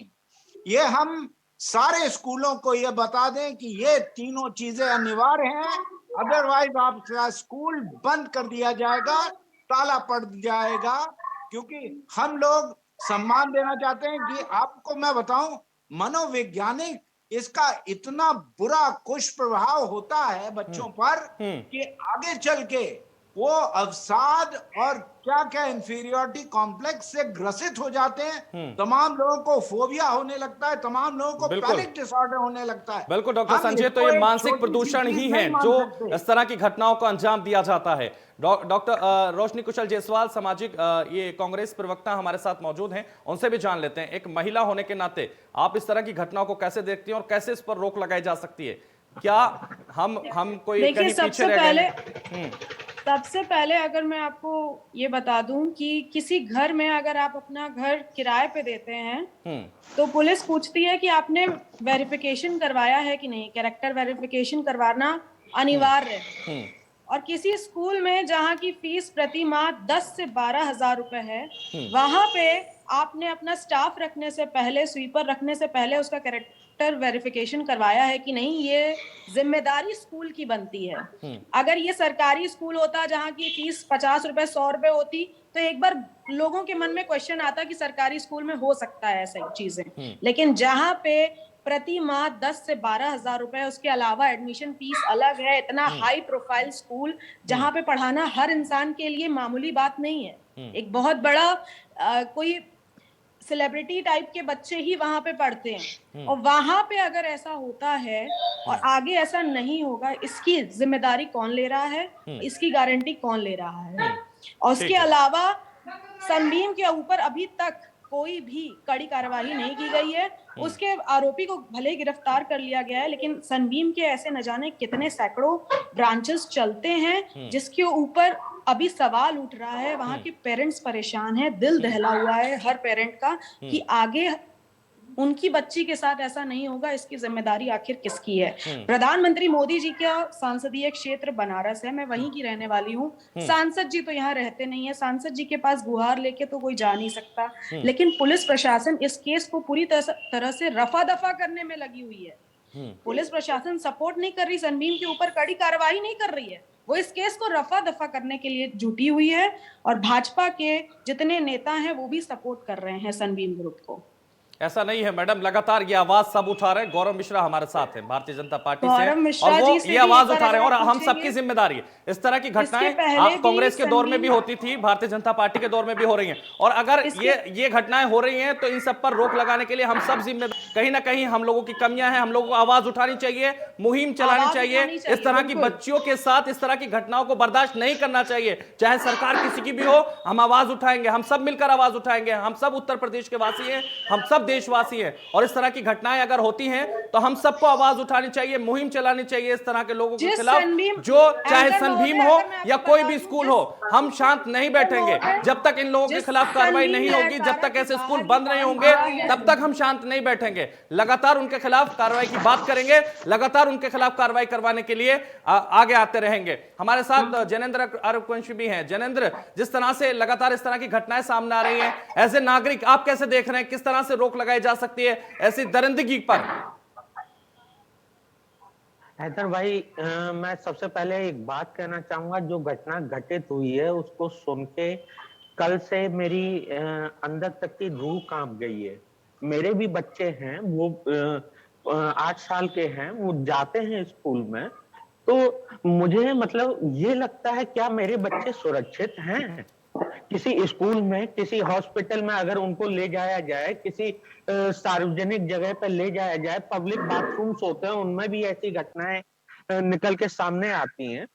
ये हम सारे स्कूलों को ये बता दें कि ये तीनों चीजें अनिवार्य हैं, अदरवाइज आपका स्कूल बंद कर दिया जाएगा, ताला पड़ जाएगा। क्योंकि हम लोग सम्मान देना चाहते हैं कि आपको मैं बताऊं, मनोवैज्ञानिक इसका इतना बुरा कुप्रभाव होता है बच्चों पर कि आगे चल के वो अवसाद और क्या क्या इंफीरियोरिटी कॉम्प्लेक्स से ग्रसित हो जाते हैं। तमाम लोगों को फोबिया होने लगता है, तमाम लोगों को पैनिक डिसऑर्डर होने लगता है।
बिल्कुल डॉक्टर
हम
संजय, तो
इसको
ये
एक
मानसिक
छोटी सी
प्रदूषण
चीज
ही
नहीं
है
मान
जो
सकते।
इस तरह की घटनाओं को अंजाम दिया जाता है। डॉक्टर रोशनी कुशल जायसवाल, सामाजिक ये कांग्रेस प्रवक्ता हमारे साथ मौजूद हैं, उनसे भी जान लेते हैं। एक महिला होने के नाते आप इस तरह की घटनाओं को कैसे देखती हैं और कैसे इस पर रोक लगाई जा सकती है? क्या हम कोई कहीं पीछे रह गए?
सबसे पहले अगर मैं आपको ये बता दूं कि किसी घर में अगर आप अपना घर किराए पे देते हैं तो पुलिस पूछती है कि आपने वेरिफिकेशन करवाया है कि नहीं, कैरेक्टर वेरिफिकेशन करवाना अनिवार्य है। और किसी स्कूल में जहाँ की फीस प्रति माह 10 से 12 हजार रुपए है, वहां पे आपने अपना स्टाफ रखने से पहले, स्वीपर रखने से पहले उसका कैरेक्टर वेरिफिकेशन करवाया है कि नहीं, ये जिम्मेदारी स्कूल की बनती है। अगर ये सरकारी स्कूल होता जहाँ की फीस 50 रुपए 100 रुपए होती तो एक बार लोगों के मन में क्वेश्चन आता कि सरकारी स्कूल में हो सकता है ऐसी चीजें, लेकिन जहाँ पे प्रति माह 10 से 12 हजार रुपए, उसके अलावा एडमिशन फीस अलग है, इतना हाई प्रोफाइल स्कूल जहाँ पे पढ़ाना हर इंसान के लिए मामूली बात नहीं है। एक बहुत बड़ा कोई सेलिब्रिटी टाइप के बच्चे ही वहां पे पढ़ते हैं, और वहां पे अगर ऐसा होता है और आगे ऐसा नहीं होगा, इसकी जिम्मेदारी कौन ले रहा है, इसकी गारंटी कौन ले रहा है? और उसके अलावा सनबीम के ऊपर अभी तक कोई भी कड़ी कार्रवाई नहीं की गई है। उसके आरोपी को भले ही गिरफ्तार कर लिया गया है, लेकिन सनबीम के ऐसे न जाने कितने सैकड़ों ब्रांचेस चलते हैं जिसके ऊपर अभी सवाल उठ रहा है। वहां के पेरेंट्स परेशान हैं, दिल दहला हुआ है हर पेरेंट का कि आगे उनकी बच्ची के साथ ऐसा नहीं होगा, इसकी जिम्मेदारी आखिर किसकी है? प्रधानमंत्री मोदी जी का संसदीय क्षेत्र बनारस है, मैं वहीं की रहने वाली हूँ। सांसद जी तो यहाँ रहते नहीं है, सांसद जी के पास गुहार लेके तो कोई जा नहीं सकता, लेकिन पुलिस प्रशासन इस केस को पूरी तरह से रफा दफा करने में लगी हुई है। पुलिस प्रशासन सपोर्ट नहीं कर रही, सनबीम के ऊपर कड़ी कार्रवाई नहीं कर रही है, वो इस केस को रफा दफा करने के लिए जुटी हुई है। और भाजपा के जितने नेता हैं वो भी सपोर्ट कर रहे हैं सनबीम ग्रुप को।
ऐसा नहीं है मैडम, लगातार ये आवाज सब उठा रहे हैं। गौरव मिश्रा हमारे साथ हैं भारतीय जनता पार्टी से, और वो ये आवाज उठा रहे हैं और हम सबकी जिम्मेदारी है। इस तरह की घटनाएं कांग्रेस के दौर में भी होती थी, भारतीय जनता पार्टी के दौर में भी हो रही हैं, और अगर ये घटनाएं हो रही हैं तो इन सब पर रोक लगाने के लिए हम सब जिम्मेदार। कहीं ना कहीं हम लोगों की कमियां हैं, हम लोगों को आवाज उठानी चाहिए, मुहिम चलानी चाहिए। इस तरह की बच्चियों के साथ इस तरह की घटनाओं को बर्दाश्त नहीं करना चाहिए, चाहे सरकार किसी की भी हो। हम आवाज उठाएंगे, हम सब मिलकर आवाज उठाएंगे। हम सब उत्तर प्रदेश के वासी हैं, हम सब देशवासी हैं, और इस तरह की घटनाएं अगर होती हैं तो हम सबको आवाज उठानी चाहिए, मुहिम चलानी चाहिए इस तरह के लोगों के खिलाफ, जो चाहे सनबीम हो या कोई भी स्कूल हो। हम शांत नहीं बैठेंगे जब तक इन लोगों के खिलाफ कार्रवाई नहीं होगी, जब तक ऐसे स्कूल बंद नहीं होंगे तब तक हम शांत नहीं बैठेंगे। लगातार उनके खिलाफ कार्रवाई की बात करेंगे, लगातार उनके खिलाफ कार्रवाई करवाने के लिए आगे आते रहेंगे। हमारे साथ जैनेंद्र अरवंशी भी हैं। जैनेंद्र, जिस तरह से लगातार इस तरह की घटनाएं सामने आ रही हैं, एज ए नागरिक आप कैसे देख रहे हैं, किस तरह से रोक लगाई जा सकती है ऐसी दरिंदगी पर?
हैदर भाई, मैं सबसे पहले एक बात कहना चाहूंगा। जो घटना घटित हुई है उसको सुन के कल से मेरी अंदर तक की रूह कांप गई है। मेरे भी बच्चे हैं, वो 8 साल के हैं, वो जाते हैं स्कूल में, तो मुझे मतलब ये लगता है क्या मेरे बच्चे सुरक्षित हैं? किसी स्कूल में, किसी हॉस्पिटल में अगर उनको ले जाया जाए, किसी सार्वजनिक जगह पर ले जाया जाए, पब्लिक बाथरूम्स होते हैं, उनमें भी ऐसी घटनाएं निकल के सामने आती हैं।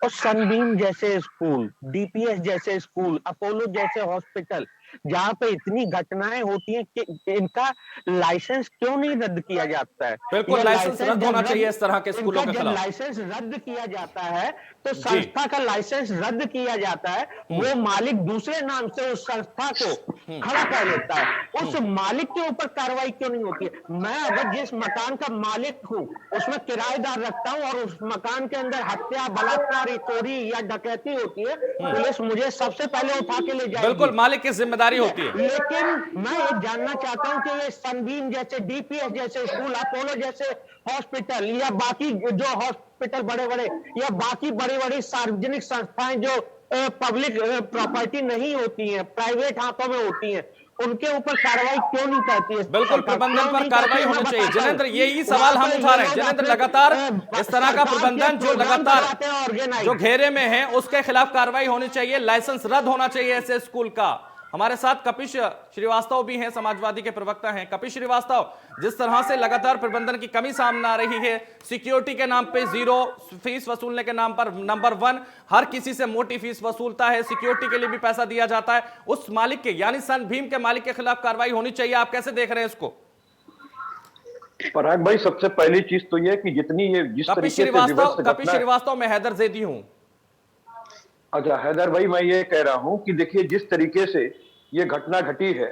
और सनबीम जैसे स्कूल, डीपीएस जैसे स्कूल, अपोलो जैसे हॉस्पिटल, जहाँ पे इतनी घटनाएं होती हैं कि इनका लाइसेंस क्यों नहीं रद्द किया जाता है?
बिल्कुल,
ये
लाइसेंस रद्द
जब
होना चाहिए इस तरह के स्कूलों
इनका
के
जब
खिलाफ।
लाइसेंस रद्द किया जाता है तो
जी।
संस्था का लाइसेंस रद्द किया जाता है, वो मालिक दूसरे नाम से उस संस्था को खड़ा कर लेता है, उस मालिक के ऊपर कार्रवाई क्यों नहीं होती है? मैं अगर जिस मकान का मालिक हूं उसमें किराएदार रखता हूं और उस मकान के अंदर हत्या, बलात्कार, चोरी या डकैती होती है, पुलिस मुझे सबसे पहले उठा के ले जाएगी।
बिल्कुल, मालिक की जिम्मेदारी होती है।
लेकिन मैं ये जानना चाहता हूं कि ये सनबीम जैसे, डीपीएस जैसे स्कूल, अपोलो जैसे हॉस्पिटल या बाकी जो हॉस्पिटल बड़े बड़े या बाकी बड़ी बड़ी सार्वजनिक संस्थाएं जो पब्लिक प्रॉपर्टी नहीं होती हैं, प्राइवेट हाथों में होती हैं, उनके ऊपर कार्रवाई क्यों नहीं करती है?
बिल्कुल, प्रबंधन पर कार्रवाई होनी चाहिए। जिनेंद्र, यही सवाल हम उठा रहे हैं। जिनेंद्र, लगातार इस तरह का प्रबंधन जो लगातार जो घेरे में है उसके खिलाफ कार्रवाई होनी चाहिए, लाइसेंस रद्द होना चाहिए ऐसे स्कूल का। हमारे साथ कपिश श्रीवास्तव भी हैं, समाजवादी के प्रवक्ता हैं। कपिश श्रीवास्तव, जिस तरह से लगातार प्रबंधन की कमी सामने आ रही है, सिक्योरिटी के नाम पे जीरो, फीस वसूलने के नाम पर नंबर 1, हर किसी से मोटी फीस वसूलता है, सिक्योरिटी के लिए भी पैसा दिया जाता है, उस मालिक के यानी सनबीम के मालिक के खिलाफ कार्रवाई होनी चाहिए। आप कैसे देख रहे हैं इसको?
पराग भाई, सबसे पहली चीज तो यह कि जितनी ये जिस तरीके से
कपिश श्रीवास्तव, मैं हैदर जैदी हूं।
अच्छा हैदर भाई, मैं ये कह रहा हूं कि देखिए जिस तरीके से ये घटना घटी है,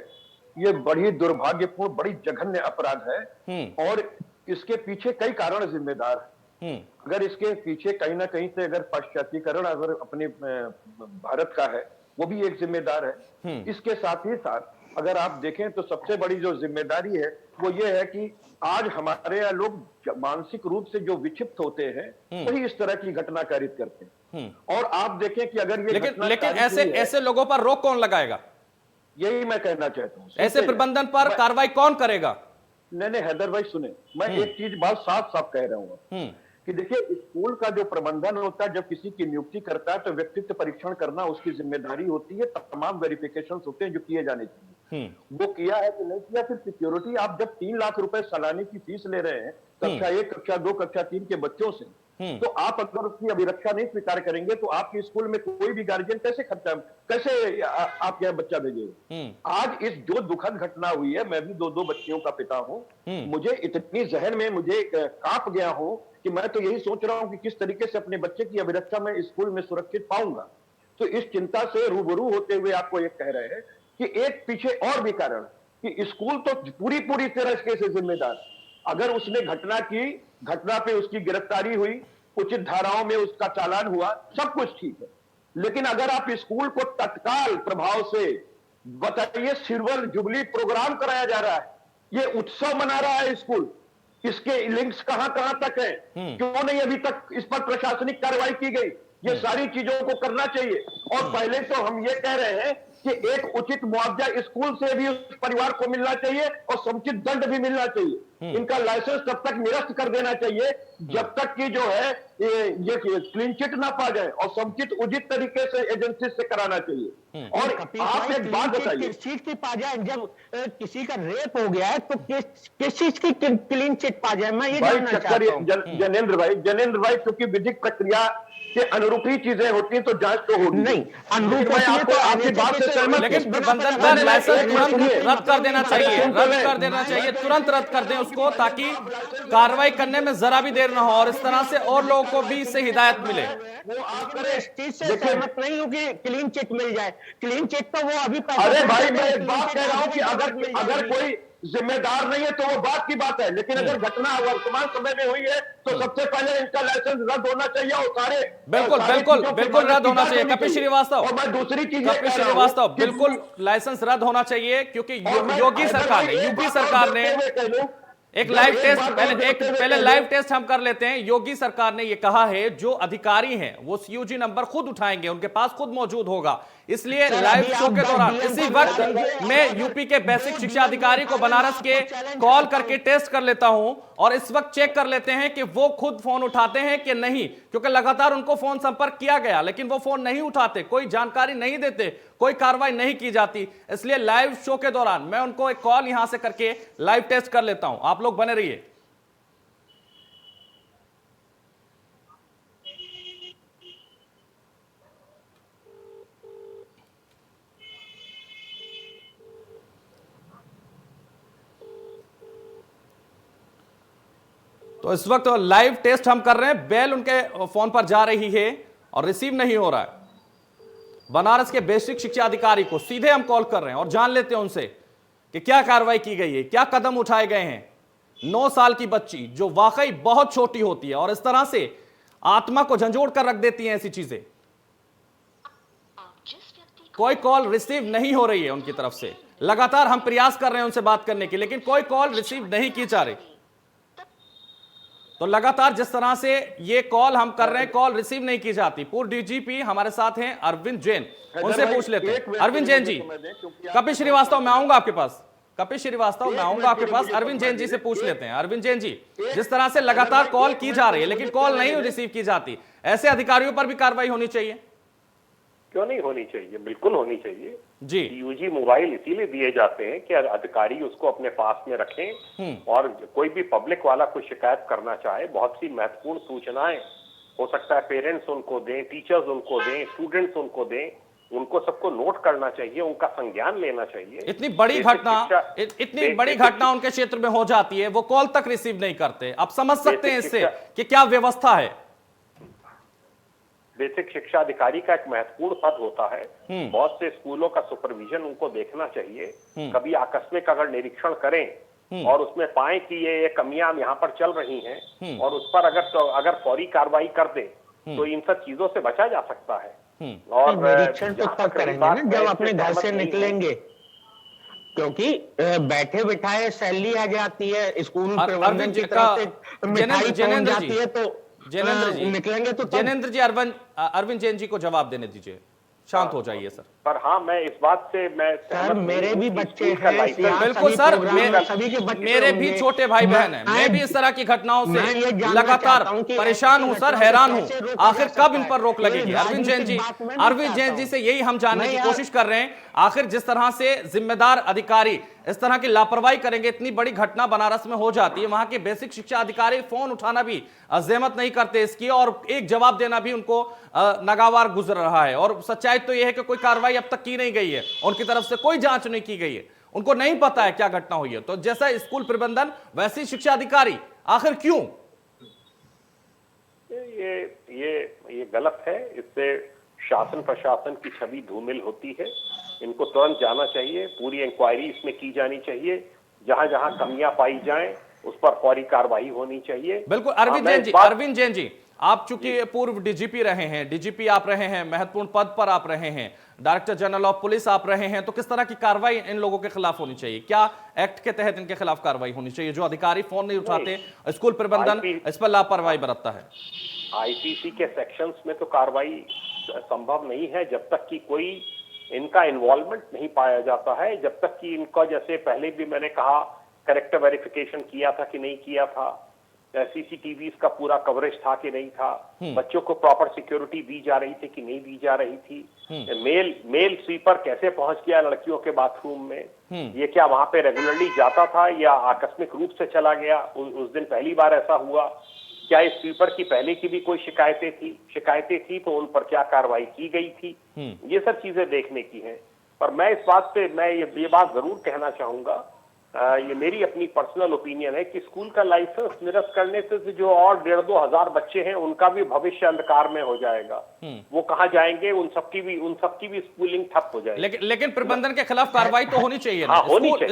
ये बड़ी दुर्भाग्यपूर्ण, बड़ी जघन्य अपराध है और इसके पीछे कई कारण जिम्मेदार हैं। अगर इसके पीछे कहीं ना कहीं से अगर पाश्चात्यकरण अगर अपने भारत का है, वो भी एक जिम्मेदार है। इसके साथ ही साथ अगर आप देखें तो सबसे बड़ी जो जिम्मेदारी है वो ये है कि आज हमारे यहाँ लोग मानसिक रूप से जो विक्षिप्त होते हैं वही इस तरह की घटना कारित करते हैं। और आप देखें कि अगर ये
लेकिन ऐसे लोगों पर रोक कौन लगाएगा?
यही मैं कहना चाहता हूँ।
ऐसे प्रबंधन पर कार्रवाई कौन करेगा?
नहीं हैदर भाई सुने, मैं एक चीज बात साफ साफ कह रहा हूँ कि देखिए स्कूल का जो प्रबंधन होता है, जब किसी की नियुक्ति करता है तो व्यक्तित्व परीक्षण करना उसकी जिम्मेदारी होती है, तमाम वेरिफिकेशन होते हैं जो किए जाने चाहिए। वो किया है कि नहीं किया। फिर सिक्योरिटी, आप जब 3 लाख रुपए सालाने की फीस ले रहे हैं कक्षा 1, कक्षा 2, कक्षा 3 के बच्चों से, तो आप अगर उसकी अभिरक्षा नहीं स्वीकार करेंगे तो आपके स्कूल में कोई भी गार्जियन कैसे आपके यहाँ बच्चा भेजेगा? आज इस जो दुखद घटना हुई है, मैं भी 2 बच्चियों का पिता हूँ, मुझे इतनी जहन में मुझे कांप गया हूँ कि मैं तो यही सोच रहा हूं कि किस तरीके से अपने बच्चे की अभिरक्षा में स्कूल में सुरक्षित पाऊंगा। तो इस चिंता से रूबरू होते हुए आपको ये कह रहे हैं कि एक पीछे और भी कारण कि स्कूल तो पूरी तरह से जिम्मेदार। अगर उसने घटना पे उसकी गिरफ्तारी हुई, उचित धाराओं में उसका चालान हुआ, सब कुछ ठीक है, लेकिन अगर आप स्कूल को तत्काल प्रभाव से बताइए, सिल्वर जुबली प्रोग्राम कराया जा रहा है, ये उत्सव मना रहा है स्कूल, इसके लिंक्स कहां तक है? क्यों नहीं अभी तक इस पर प्रशासनिक कार्रवाई की गई? ये सारी चीजों को करना चाहिए। और पहले तो हम ये कह रहे हैं कि एक उचित मुआवजा स्कूल से भी उस परिवार को मिलना चाहिए और समुचित दंड भी मिलना चाहिए। इनका लाइसेंस तब तक निरस्त कर देना चाहिए जब तक कि जो है ये क्लीन चिट ना पा जाए, और समुचित उचित तरीके से एजेंसी से कराना चाहिए। और आप एक बात बताइए,
किस चीज की पा जाए? जब किसी का रेप हो गया है तो किस चीज की क्लीन चिट पा जाए? मैं ये जानना चाहता हूं।
जनेंद्र भाई, क्योंकि विधिक प्रक्रिया के अनुरूप ही चीजें होती हैं तो जांच तो होगी
नहीं। अनुरूप
आपकी बात से सहमत,
लेकिन प्रबंधन पर लाइसेंस तुरंत रद्द कर देना चाहिए, तुरंत रद्द कर दें उसको, ताकि कार्रवाई करने में जरा भी देर ना हो और इस तरह से और लोगों को भी इससे हिदायत मिले।
वो आप इस चीज से सहमत नहीं हो कि क्लीन चिट मिल जाए? क्लीन चिट तो वो अभी
अरे भाई, मैं एक बात कह रहा हूं कि अगर कोई जिम्मेदार नहीं है तो वो बात की बात है, लेकिन अगर घटना वर्तमान समय में हुई है तो सबसे पहले इनका लाइसेंस रद्द होना चाहिए और सारे
बिल्कुल रद्द होना चाहिए। कपिश श्रीवास्तव,
और मैं दूसरी चीज
कपिश श्रीवास्तव, बिल्कुल लाइसेंस रद्द होना चाहिए, क्योंकि योगी सरकार ने, यूपी सरकार ने एक लाइव टेस्ट, पहले लाइव टेस्ट हम कर लेते हैं। योगी सरकार ने यह कहा है जो अधिकारी हैं वो सीयूजी नंबर खुद उठाएंगे, उनके पास खुद मौजूद होगा। इसलिए लाइव शो के दौरान इसी वक्त मैं यूपी के बेसिक शिक्षा अधिकारी को बनारस के कॉल करके टेस्ट कर लेता हूं और इस वक्त चेक कर लेते हैं कि वो खुद फोन उठाते हैं कि नहीं, क्योंकि लगातार उनको फोन संपर्क किया गया लेकिन वो फोन नहीं उठाते, कोई जानकारी नहीं देते, कोई कार्रवाई नहीं की जाती। इसलिए लाइव शो के दौरान मैं उनको एक कॉल यहां से करके लाइव टेस्ट कर लेता हूं। आप लोग बने रहिए। तो इस वक्त लाइव टेस्ट हम कर रहे हैं, बेल उनके फोन पर जा रही है और रिसीव नहीं हो रहा है। बनारस के बेसिक शिक्षा अधिकारी को सीधे हम कॉल कर रहे हैं और जान लेते हैं उनसे कि क्या कार्रवाई की गई है, क्या कदम उठाए गए हैं। 9 साल की बच्ची जो वाकई बहुत छोटी होती है और इस तरह से आत्मा को झंझोड़ कर रख देती हैं ऐसी चीजें। कोई कॉल रिसीव नहीं हो रही है उनकी तरफ से। लगातार हम प्रयास कर रहे हैं उनसे बात करने की, लेकिन कोई कॉल रिसीव नहीं की जा रही। तो लगातार जिस तरह से ये कॉल हम कर रहे हैं, कॉल रिसीव नहीं की जाती। पूर्व डीजीपी हमारे साथ हैं अरविंद जैन, उनसे पूछ लेते हैं। अरविंद जैन जी, कपिल श्रीवास्तव मैं आऊंगा आपके पास। कपिल श्रीवास्तव मैं आऊंगा आपके पास। अरविंद जैन जी से पूछ लेते हैं। अरविंद जैन जी, जिस तरह से लगातार कॉल की जा रही है लेकिन कॉल नहीं रिसीव की जाती, ऐसे अधिकारियों पर भी कार्रवाई होनी चाहिए।
क्यों नहीं होनी चाहिए, बिल्कुल होनी चाहिए
जी।
यूजी मोबाइल इसीलिए दिए जाते हैं कि अधिकारी उसको अपने पास में रखें, और कोई भी पब्लिक वाला कोई शिकायत करना चाहे, बहुत सी महत्वपूर्ण सूचनाएं हो सकता है पेरेंट्स उनको दें, टीचर्स उनको दें, स्टूडेंट्स उनको दें, उनको सबको नोट करना चाहिए, उनका संज्ञान लेना चाहिए।
इतनी बड़ी घटना उनके क्षेत्र में हो जाती है, वो कॉल तक रिसीव नहीं करते। आप समझ सकते हैं इससे कि क्या व्यवस्था है।
बेसिक शिक्षा अधिकारी का एक महत्वपूर्ण पद होता है। बहुत से स्कूलों का सुपरविजन उनको देखना चाहिए। कभी आकस्मिक अगर निरीक्षण करें और उसमें पाएं कि ये कमियां यहाँ पर चल रही हैं और उस पर अगर फौरी कार्रवाई कर दें तो इन सब चीजों से बचा जा सकता है।
और निरीक्षण तो तब करेंगे ना जब अपने घर से निकलेंगे, क्योंकि बैठे बिठाए सैलरी आ जाती है, स्कूल प्रबंधन की तरफ से मिठाई पहुंच जाती है, तो
जैनेंद्र जी
निकलेंगे तो
जैनेंद्र जी अरविंद जैन जी को जवाब देने दीजिए। शांत हो जाइए सर।
पर हाँ, मैं इस बात से
सर, मेरे भी बच्चे हैं,
बिल्कुल सर, मेरे भी छोटे भाई बहन हैं। मैं भी इस तरह की घटनाओं से लगातार परेशान हूं सर, हैरान हूं। आखिर कब इन पर रोक लगेगी? अरविंद जैन जी से यही हम जानने की कोशिश कर रहे हैं। आखिर जिस तरह से जिम्मेदार अधिकारी इस तरह की लापरवाही करेंगे, इतनी बड़ी घटना बनारस में हो जाती है, वहां के बेसिक शिक्षा अधिकारी फोन उठाना भी जहमत नहीं करते इसकी, और एक जवाब देना भी उनको नागवार गुजर रहा है। और सच्चाई तो यह है कि कोई कार्रवाई अब तक की नहीं गई है, उनकी तरफ से कोई जांच नहीं की गई है, उनको नहीं पता है क्या घटना हुई है। तो जैसा स्कूल प्रबंधन वैसे ही शिक्षा अधिकारी, आखिर क्यों?
ये गलत है। इससे शासन प्रशासन की छवि धूमिल होती है। इनको तुरंत जाना चाहिए, पूरी इंक्वायरी इसमें की जानी चाहिए, जहां जहां कमियां पाई जाएं उस पर फौरी कार्रवाई होनी चाहिए।
बिल्कुल। अरविंद जैन जी, आप चूंकि पूर्व डीजीपी रहे हैं, डीजीपी आप रहे हैं, महत्वपूर्ण पद पर आप रहे हैं, डायरेक्टर जनरल ऑफ पुलिस आप रहे हैं, तो किस तरह की कार्रवाई इन लोगों के खिलाफ होनी चाहिए? क्या एक्ट के तहत इनके खिलाफ कार्रवाई होनी चाहिए? जो अधिकारी फोन नहीं उठाते, स्कूल प्रबंधन इस पर लापरवाही बरतता है।
आईपीसी के सेक्शंस में तो कार्रवाई संभव नहीं है जब तक कि कोई इनका इन्वॉल्वमेंट नहीं पाया जाता है, जब तक कि इनका, जैसे पहले भी मैंने कहा, करेक्टर वेरिफिकेशन किया था कि नहीं किया था, सीसीटीवी का पूरा कवरेज था कि नहीं था, बच्चों को प्रॉपर सिक्योरिटी दी जा रही थी कि नहीं दी जा रही थी, मेल स्वीपर कैसे पहुंच गया लड़कियों के बाथरूम में, ये क्या वहां पे रेगुलरली जाता था या आकस्मिक रूप से चला गया, उस दिन पहली बार ऐसा हुआ, क्या इस स्वीपर की पहले की भी कोई शिकायतें थी तो उन पर क्या कार्रवाई की गई थी, ये सब चीजें देखने की हैं। पर मैं इस बात पे मैं ये बात जरूर कहना चाहूंगा, ये मेरी अपनी पर्सनल ओपिनियन है कि स्कूल का लाइसेंस निरस्त करने से जो और 1,500-2 हजार बच्चे हैं उनका भी भविष्य अंधकार में हो जाएगा। वो कहाँ जाएंगे? उन सबकी भी स्कूलिंग ठप हो जाएगी।
लेकिन प्रबंधन के खिलाफ कार्रवाई तो होनी चाहिए।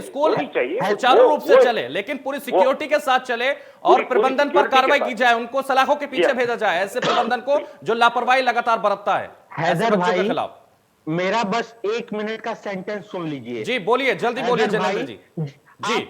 स्कूल
सुचारू रूप से चले, लेकिन पूरी सिक्योरिटी के साथ चले और प्रबंधन पर कार्रवाई की जाए, उनको सलाखों के पीछे भेजा जाए ऐसे प्रबंधन को जो लापरवाही लगातार बरतता है
हैदर भाई के खिलाफ। मेरा बस 1 मिनट का सेंटेंस सुन लीजिए।
जी बोलिए, जल्दी बोलिए जैनेंद्र जी।
आप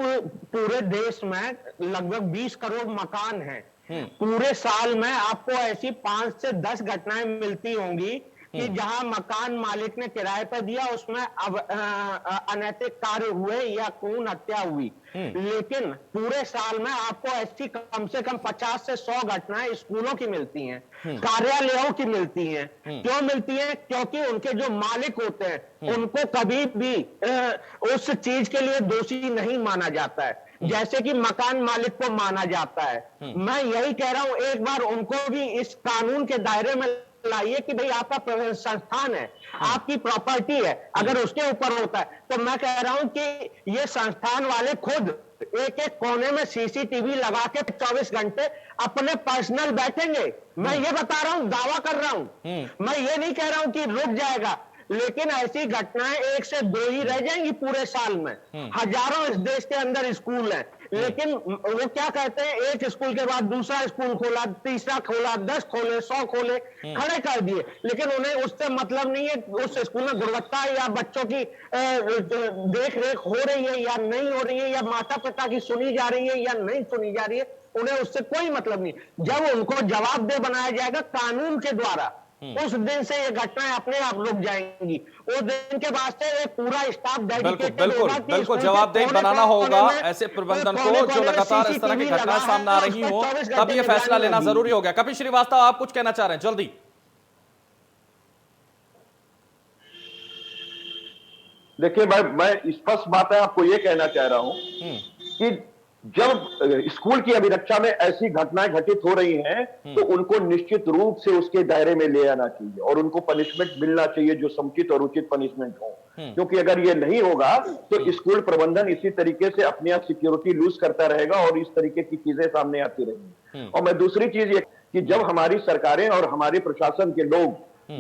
पूरे देश में लगभग 20 करोड़ मकान हैं। पूरे साल में आपको ऐसी 5 से 10 घटनाएं मिलती होंगी कि जहां मकान मालिक ने किराए पर दिया, उसमें अनैतिक कार्य हुए या खून हत्या हुई। लेकिन पूरे साल में आपको ऐसी कम से कम 50 से 100 घटनाएं स्कूलों की मिलती हैं, कार्यालयों की मिलती हैं। क्यों मिलती हैं? क्योंकि उनके जो मालिक होते हैं उनको कभी भी उस चीज के लिए दोषी नहीं माना जाता है, जैसे कि मकान मालिक को माना जाता है। मैं यही कह रहा हूं, एक बार उनको भी इस कानून के दायरे में लाइए कि भाई आपका संस्थान है, आपकी प्रॉपर्टी है, अगर उसके ऊपर होता है तो मैं कह रहा हूं कि ये संस्थान वाले खुद एक एक कोने में सीसीटीवी लगा के 24 घंटे अपने पर्सनल बैठेंगे। मैं ये बता रहा हूं, दावा कर रहा हूं, मैं ये नहीं कह रहा हूं कि रुक जाएगा, लेकिन ऐसी घटनाएं 1 से 2 ही रह जाएंगी पूरे साल में। हजारों इस देश के अंदर स्कूल हैं, लेकिन वो क्या कहते हैं, एक स्कूल के बाद दूसरा स्कूल खोला, तीसरा खोला, 10 खोले, 100 खोले, खड़े कर दिए, लेकिन उन्हें उससे मतलब नहीं है उस स्कूल में गुणवत्ता या बच्चों की देख रेख हो रही है या नहीं हो रही है, या माता पिता की सुनी जा रही है या नहीं सुनी जा रही है, उन्हें उससे कोई मतलब नहीं। जब उनको जवाबदेह बनाया जाएगा कानून के द्वारा, उस दिन से ये घटनाएं अपने आप रुक जाएंगी। उस दिन के वास्ते एक पूरा स्टाफ डेडिकेटेड होगा कि
बिल्कुल जवाबदेह बनाना होगा ऐसे प्रबंधन को जो लगातार इस तरह की घटनाएं सामने आ रही हो, तब ये फैसला लेना जरूरी हो गया। कपिल श्रीवास्तव, आप कुछ कहना चाह रहे हैं, जल्दी।
देखिए मैं स्पष्ट बात है आपको ये कहना चाह रहा हूं कि जब स्कूल की अभिरक्षा में ऐसी घटनाएं घटित हो रही हैं तो उनको निश्चित रूप से उसके दायरे में ले आना चाहिए और उनको पनिशमेंट मिलना चाहिए जो समुचित और उचित पनिशमेंट हो, क्योंकि अगर ये नहीं होगा तो स्कूल प्रबंधन इसी तरीके से अपनी आप सिक्योरिटी लूज करता रहेगा और इस तरीके की चीजें सामने आती रहेंगी। और मैं दूसरी चीज ये कि जब हमारी सरकारें और हमारे प्रशासन के लोग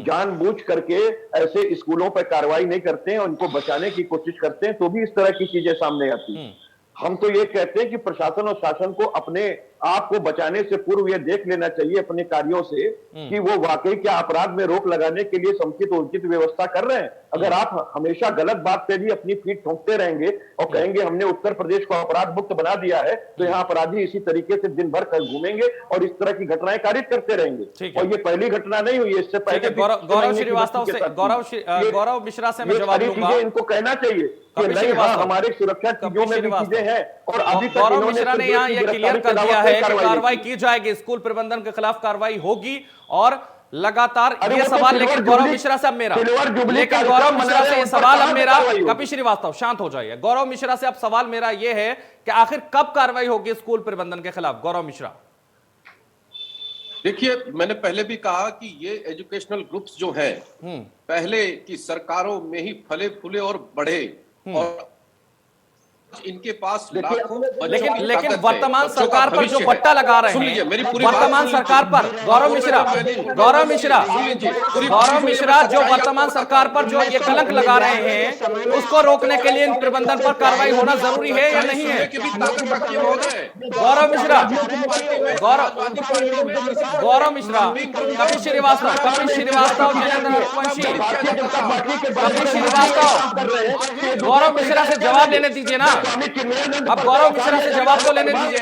जानबूझ करके ऐसे स्कूलों पर कार्रवाई नहीं करते हैं, उनको बचाने की कोशिश करते हैं, तो भी इस तरह की चीजें सामने आती हैं। हम तो ये कहते हैं कि प्रशासन और शासन को अपने आप को बचाने से पूर्व ये देख लेना चाहिए अपने कार्यों से कि वो वाकई क्या अपराध में रोक लगाने के लिए समुचित और उचित व्यवस्था कर रहे हैं। अगर आप हमेशा गलत बात पे भी अपनी पीठ ठोंकते रहेंगे और कहेंगे हमने उत्तर प्रदेश को अपराध मुक्त बना दिया है, तो यहाँ अपराधी इसी तरीके से दिन भर घूमेंगे और इस तरह की घटनाएं कारित करते रहेंगे। और ये पहली घटना नहीं हुई है, इससे पहले
गौरव श्रीवास्तव से, गौरव मिश्रा से मैं जवाब दूंगा।
इनको कहना चाहिए कि नहीं, हमारे सुरक्षा चीजों में भी चीजें हैं और अभी तक
गौरव मिश्रा ने यहाँ यह क्लियर कर दिया है कि कार्रवाई की जाएगी, स्कूल प्रबंधन के खिलाफ कार्रवाई होगी और लगातार ये सवाल, लेकिन गौरव मिश्रा से अब मेरा, लेकिन गौरव मिश्रा से ये सवाल अब मेरा, कपिल श्रीवास्तव शांत हो जाइए। गौरव मिश्रा से अब सवाल मेरा ये है कि आखिर कब कार्रवाई होगी स्कूल प्रबंधन के खिलाफ? गौरव मिश्रा,
देखिए मैंने पहले भी कहा कि ये एजुकेशनल ग्रुप्स जो हैं पहले की सरकारों में ही फले फूले और बढ़े और इनके पास
लेकिन वर्तमान सरकार पर जो बट्टा लगा रहे हैं, वर्तमान सरकार पर गौरव मिश्रा जो वर्तमान सरकार पर जो ये कलंक लगा रहे हैं, उसको रोकने के लिए इन प्रबंधन पर कार्रवाई होना जरूरी है या नहीं है? गौरव मिश्रा, कपिल श्रीवास्तव, जितेंद्र रघुवंशी, कपिल श्रीवास्तव, गौरव मिश्रा से जवाब लेने दीजिए ना। अब गौरव मिश्रा से जवाब तो लेने दीजिए,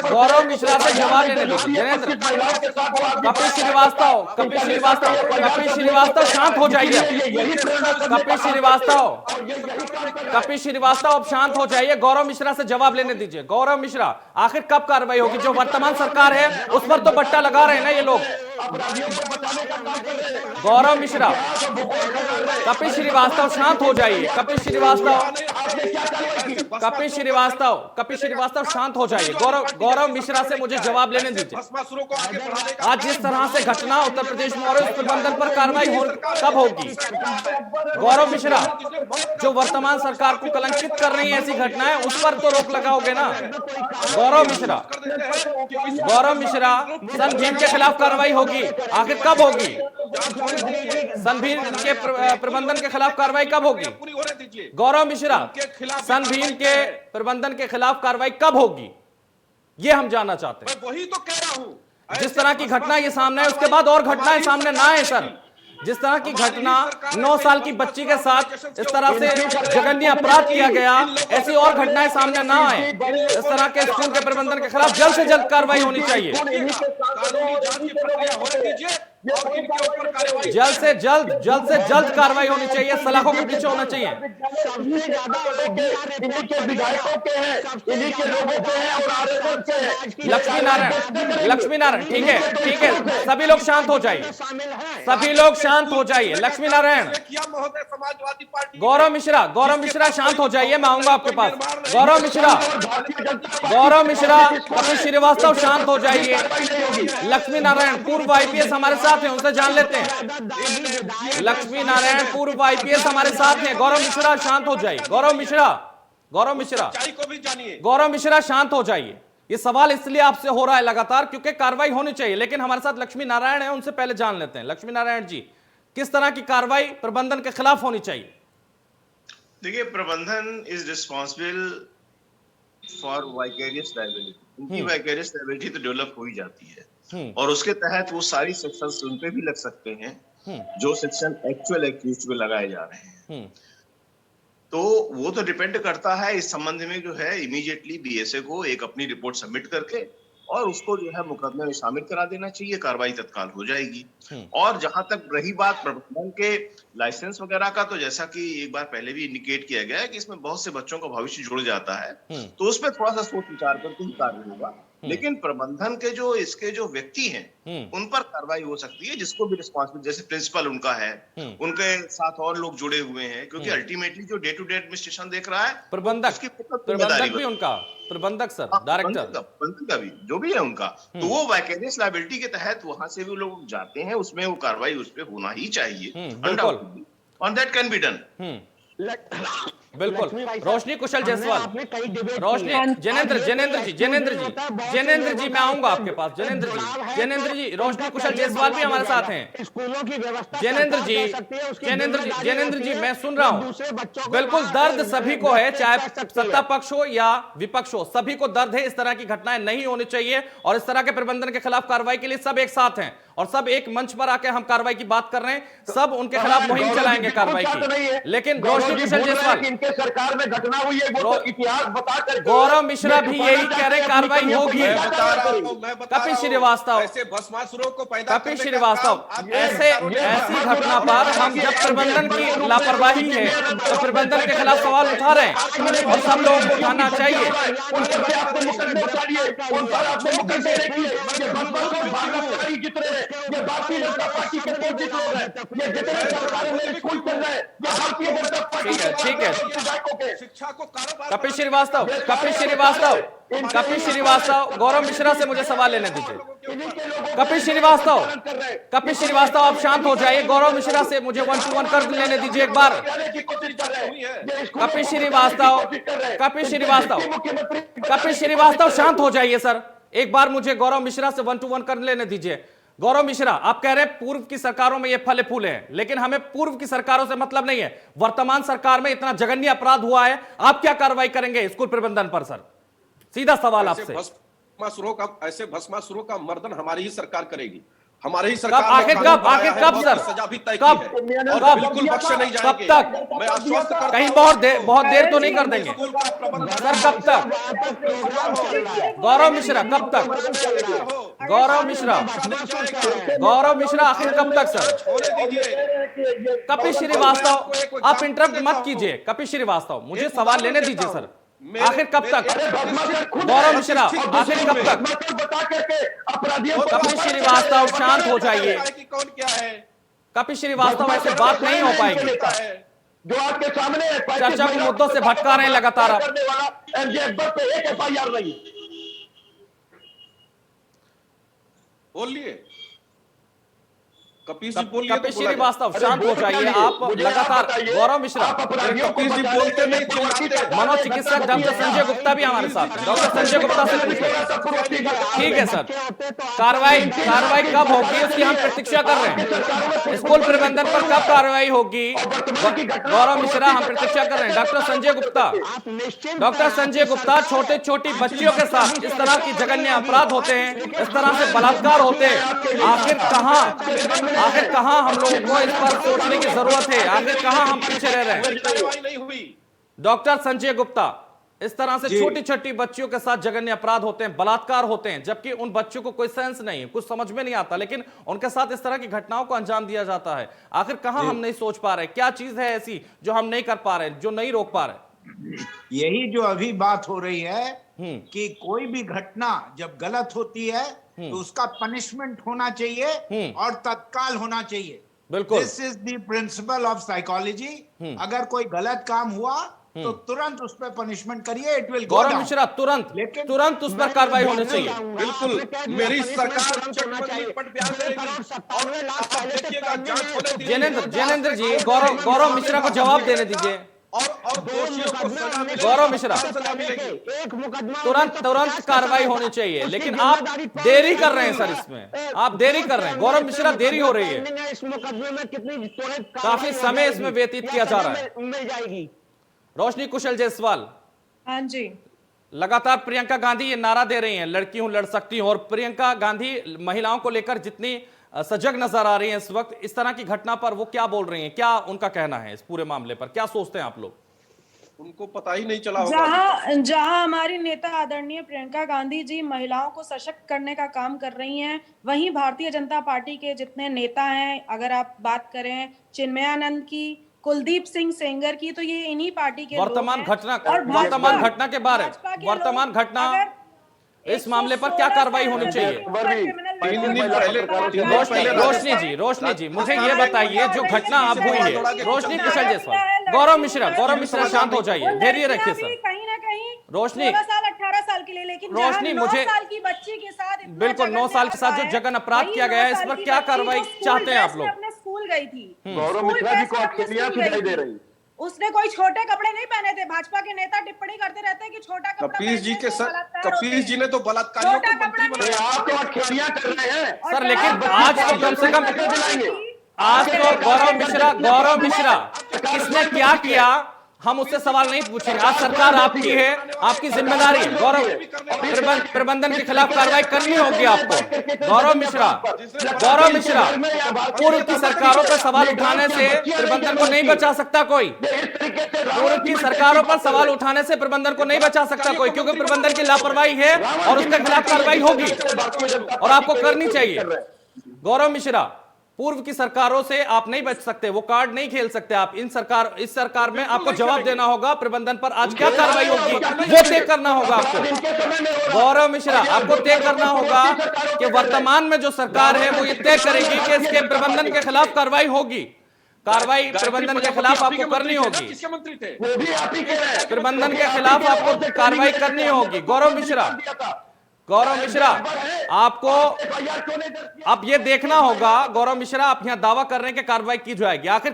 गौरव मिश्रा से जवाब लेने दीजिए। कपिल श्रीवास्तव शांत हो जाइए। कपिल श्रीवास्तव अब शांत हो जाइए, गौरव मिश्रा से जवाब लेने दीजिए। गौरव मिश्रा, आखिर कब कार्रवाई होगी? जो वर्तमान सरकार है उस पर तो बट्टा लगा रहे हैं ना ये लोग। गौरव मिश्रा, कपिल श्रीवास्तव शांत हो जाइए। कपिल श्रीवास्तव शांत हो जाइए। गौरव मिश्रा से मुझे जवाब लेने दीजिए। आज जिस तरह से घटना उत्तर प्रदेश में और उस प्रबंधन पर कार्रवाई कब होगी? गौरव मिश्रा, जो वर्तमान सरकार को कलंकित कर रही है ऐसी घटनाएं, उस पर तो रोक लगाओगे ना? गौरव मिश्रा, सन भीम के खिलाफ कार्रवाई होगी, आखिर कब होगी? सन भीम के प्रबंधन के खिलाफ कार्रवाई कब होगी? गौरव मिश्रा, सन भीम के प्रबंधन के खिलाफ कार्रवाई कब होगी, ये हम जानना चाहते हैं।
वही तो कह रहा हूं,
जिस तरह की घटना ये सामने है, उसके बाद और घटनाएं सामने ना आए सर। जिस तरह की घटना 9 साल की बच्ची के साथ इस तरह से जघन्य अपराध किया गया, ऐसी और घटनाएं सामने ना आए। इस तरह के स्कूल के प्रबंधन के खिलाफ जल्द से जल्द कार्रवाई होनी चाहिए। जल्द से जल्द कार्रवाई होनी चाहिए, सलाखों के पीछे होना चाहिए। लक्ष्मी नारायण, ठीक है, सभी लोग शांत हो जाइए। लक्ष्मी नारायण,
समाजवादी पार्टी।
गौरव मिश्रा शांत हो जाइए, मैं आऊंगा आपके पास। गौरव मिश्रा, कपिल श्रीवास्तव शांत हो जाइए। लक्ष्मी नारायण पूर्व आईपीएस हमारे साथ हैं, उनसे जान लेते हैं। लक्ष्मी नारायण पूर्व आईपीएस हमारे साथ हैं। गौरव मिश्रा शांत हो जाइए। गौरव मिश्रा शांत हो जाइए। ये सवाल इसलिए आपसे हो रहा है लगातार क्योंकि कार्रवाई होनी चाहिए, लेकिन हमारे साथ लक्ष्मी नारायण है, उनसे पहले जान लेते हैं। लक्ष्मी नारायण जी, किस तरह की कार्रवाई प्रबंधन के खिलाफ होनी चाहिए?
देखिए, प्रबंधन is responsible for vicarious liability. उनकी वाइकेरियस लायबिलिटी तो डेवलप हो ही जाती है और उसके तहत वो सारी सेक्शंस उन पे भी लग सकते हैं जो सेक्शन एक्चुअल एक्यूज्ड में लगाए जा रहे हैं। तो वो तो डिपेंड करता है इस संबंध में जो है इमीडिएटली बीएसए को एक अपनी रिपोर्ट सबमिट करके और उसको जो है मुकदमे में शामिल करा देना चाहिए, कार्रवाई तत्काल हो जाएगी। और जहां तक रही बात प्रबंधन के लाइसेंस वगैरह का, तो जैसा कि एक बार पहले भी इंडिकेट किया गया है कि इसमें बहुत से बच्चों का भविष्य जुड़ जाता है, तो उस पर थोड़ा सा सोच विचार करके ही कार्य होगा। लेकिन प्रबंधन के जो इसके जो व्यक्ति हैं उन पर कार्रवाई हो सकती है, जिसको भी रिस्पॉन्सिबल, जैसे प्रिंसिपल उनका है, उनके साथ और लोग जुड़े हुए हैं, क्योंकि अल्टीमेटली जो डे टू डे एडमिनिस्ट्रेशन देख रहा है
प्रबंधक भी उनका, प्रबंधक सर, डायरेक्टर
का भी जो भी है उनका, तो वो वैकेनियस लायबिलिटी के तहत वहां से भी लोग जाते हैं, उसमें वो कार्रवाई उस पर होना ही चाहिए। और दैट कैन बी डन।
बिल्कुल। रोशनी कुशल जायसवाल, रोशनी, जेनेंद्र जी मैं आऊंगा आपके पास। जेनेंद्र जी, रोशनी कुशल जायसवाल भी हमारे साथ हैं। जेनेंद्र जी मैं सुन रहा हूं। बिल्कुल, दर्द सभी को है, चाहे सत्ता पक्ष हो या विपक्ष हो, सभी को दर्द है। इस तरह की घटनाएं नहीं होनी चाहिए और इस तरह के प्रबंधन के खिलाफ कार्रवाई के लिए सब एक साथ हैं और सब एक मंच पर आके हम कार्रवाई की बात कर रहे हैं। सब उनके खिलाफ मुहिम चलाएंगे कार्रवाई की। लेकिन रोशनी कुशल जायसवाल,
इनके सरकार में घटना हुई है, वो तो इतिहास बताकर
गौरव मिश्रा भी यही कह रहे कार्रवाई होगी। कपिल श्रीवास्तव, कपिल श्रीवास्तव, ऐसी घटना पर हम जब प्रबंधन की लापरवाही है तो प्रबंधन के खिलाफ सवाल उठा रहे हैं और सब लोगों को उठाना चाहिए।
ये भारतीय जनता पार्टी के जितने लोग हैं, ये जितने सरकारों में स्कूल चल रहे हैं, ये भारतीय जनता पार्टी
ठीक है। कपिल श्रीवास्तव, गौरव मिश्रा से मुझे सवाल लेने दीजिए। कपिल श्रीवास्तव आप शांत हो जाइए। गौरव मिश्रा से मुझे 1-to-1 कर लेने दीजिए एक बार। कपिल श्रीवास्तव शांत हो जाइए सर, एक बार मुझे गौरव मिश्रा से 1-to-1 कर लेने दीजिए। गौरव मिश्रा, आप कह रहे हैं पूर्व की सरकारों में ये फले फूले हैं, लेकिन हमें पूर्व की सरकारों से मतलब नहीं है। वर्तमान सरकार में इतना जघन्य अपराध हुआ है, आप क्या कार्रवाई करेंगे स्कूल प्रबंधन पर सर? सीधा सवाल आपसे।
ऐसे भस्मासुरों का मर्दन हमारी ही सरकार करेगी। हमारे ही
सरकार आखिर कब सर?
सजा भी तय की है और बिल्कुल बख्शे नहीं जाएंगे।
कब तक?
मैं आश्वस्त करता हूं,
कहीं बहुत देर तो नहीं कर देंगे सर? कब तक? गौरव मिश्रा कब तक? गौरव मिश्रा आखिर कब तक सर? कपिल श्रीवास्तव आप इंटरप्ट मत कीजिए। कपिल श्रीवास्तव मुझे सवाल लेने दीजिए सर, आखिर कब तक? गौरव मिश्रा आखिर कब तक? कपिल श्रीवास्तव शांत हो जाइए। कपिल श्रीवास्तव ऐसे बात नहीं हो पाएगी।
जो आपके सामने
चर्चा को मुद्दों से भटका रहे हैं लगातार आप।
बोलिए कपिल
श्रीवास्तव शांत हो जाइए आप लगातार। गौरव मिश्रा,
कपिल जी बोलते नहीं,
मनोचिकित्सक डॉक्टर संजय गुप्ता भी हमारे साथ हैं। डॉक्टर संजय गुप्ता से पूछे। ठीक है सर, कार्रवाई कब होगी उसकी हम प्रतीक्षा कर रहे हैं। स्कूल प्रबंधन पर कब कार्रवाई होगी? गौरव मिश्रा हम प्रतीक्षा कर रहे हैं। डॉक्टर संजय गुप्ता, छोटी बच्चियों के साथ इस तरह की जघन्य अपराध होते हैं, इस तरह से बलात्कार होते हैं, आखिर कहां हम लोगों को इस पर सोचने की जरूरत है? आखिर कहां हम पीछे रह रहे हैं? डॉक्टर संजय गुप्ता, इस तरह से छोटी बच्चियों के साथ जघन्य अपराध होते हैं, बलात्कार होते हैं, जबकि उन बच्चों को कोई सेंस नहीं है, कुछ समझ में नहीं आता, लेकिन उनके साथ इस तरह की घटनाओं को अंजाम दिया जाता है। आखिर कहां हम नहीं सोच पा रहे? क्या चीज है ऐसी जो हम नहीं कर पा रहे, जो नहीं रोक पा रहे?
यही जो अभी बात हो रही है कि कोई भी घटना जब गलत होती है तो उसका पनिशमेंट होना चाहिए और तत्काल होना चाहिए।
बिल्कुल।
This is the principle of psychology. अगर कोई गलत काम हुआ तो तुरंत उस पर पनिशमेंट करिए, it will go
Gaurav
down.
Mishra, तुरंत उस पर कार्रवाई होनी चाहिए।
बिल्कुल, मेरी सरकार चटपट ब्याज देगी और आप देखिएगा जांच होने दीजिए।
जैनेंद्र जी, गौरव मिश्रा को जवाब देने दीजिए।
और दोषियों को सजा मिलेगी।
गौरव मिश्रा,
एक मुकदमा
तुरंत कार्रवाई होनी चाहिए, लेकिन आप देरी कर रहे हैं सर, इसमें आप देरी कर रहे हैं। गौरव मिश्रा, देरी हो रही है,
इस मुकदमे में कितनी
काफी समय इसमें व्यतीत किया जा रहा है।
मिल जाएगी।
रोशनी कुशल जायसवाल,
हाँ जी,
लगातार प्रियंका गांधी ये नारा दे रही हैं, लड़की हूं लड़ सकती हूं, और प्रियंका गांधी महिलाओं को लेकर जितनी सजग नजर आ रही हैं इस वक्त, इस तरह की घटना पर वो क्या बोल रही हैं, क्या उनका कहना है इस पूरे मामले पर, क्या सोचते हैं आप लोग?
उनको पता ही नहीं चला होगा।
जहां हमारी नेता आदरणीय प्रियंका गांधी जी महिलाओं को सशक्त करने का काम कर रही हैं, वहीं भारतीय जनता पार्टी के जितने नेता हैं, अगर आप बात करें चिन्मयानंद की, कुलदीप सिंह सेंगर की, तो ये इन्हीं पार्टी के
वर्तमान
लोग हैं।
घटना
और
वर्तमान घटना के बारे
भाजपा के
वर्तमान
लोग
घटना
अगर
इस मामले पर क्या कार्रवाई होनी चाहिए? रोशनी जी, मुझे ये बताइए, जो घटना अब हुई है, रोशनी कुशल जायसवाल, गौरव मिश्रा शांत हो जाइए, धैर्य रखिए सर।
कहीं ना कहीं
रोशनी,
16 साल 18 साल के लिए, लेकिन
रोशनी,
9
मुझे
साल की बच्ची के साथ इतना
बिल्कुल 9 साल के साथ जो जघन अपराध किया गया है, इस पर क्या कार्रवाई चाहते हैं आप लोग?
अपने स्कूल गई थी,
गौरव मिश्रा जी को अकेलियां सुनाई दे रही।
उसने कोई छोटे कपड़े नहीं पहने थे। भाजपा के नेता टिप्पणी करते रहते हैं कि छोटा कपड़ा
कपीस जी के सर, कपीस जी ने तो बलात्कारियों को मंत्री बनाया।
आप तो अकेलियां कर रहे हैं
सर, लेकिन आज तो कम से कम, आज तो गौरव मिश्रा किसने क्या किया, हम उससे सवाल नहीं पूछेंगे। आज सरकार आपकी है, आपकी जिम्मेदारी है। गौरव, प्रबंधन के खिलाफ कार्रवाई करनी होगी आपको। गौरव मिश्रा, पूर्व की सरकारों पर सवाल उठाने से प्रबंधन को नहीं बचा सकता कोई। पूर्व की सरकारों पर सवाल उठाने से प्रबंधन को नहीं बचा सकता कोई, क्योंकि प्रबंधन की लापरवाही है और उसके खिलाफ कार्रवाई होगी और आपको करनी चाहिए। गौरव मिश्रा, पूर्व की सरकारों से आप नहीं बच सकते, वो कार्ड नहीं खेल सकते आप। इस सरकार में आपको जवाब देना होगा। प्रबंधन पर आज क्या कार्रवाई होगी वो तय करना होगा आपको। गौरव मिश्रा, आपको तय करना होगा कि वर्तमान में जो सरकार है वो ये तय करेगी कि इसके प्रबंधन के खिलाफ कार्रवाई होगी। कार्रवाई प्रबंधन के खिलाफ आपको करनी होगी। प्रबंधन के खिलाफ आपको कार्रवाई करनी होगी। गौरव मिश्रा, आपको अब ये देखना होगा। गौरव मिश्रा, आप यहां दावा कर रहे हैं कि कार्रवाई की जाएगी, आखिर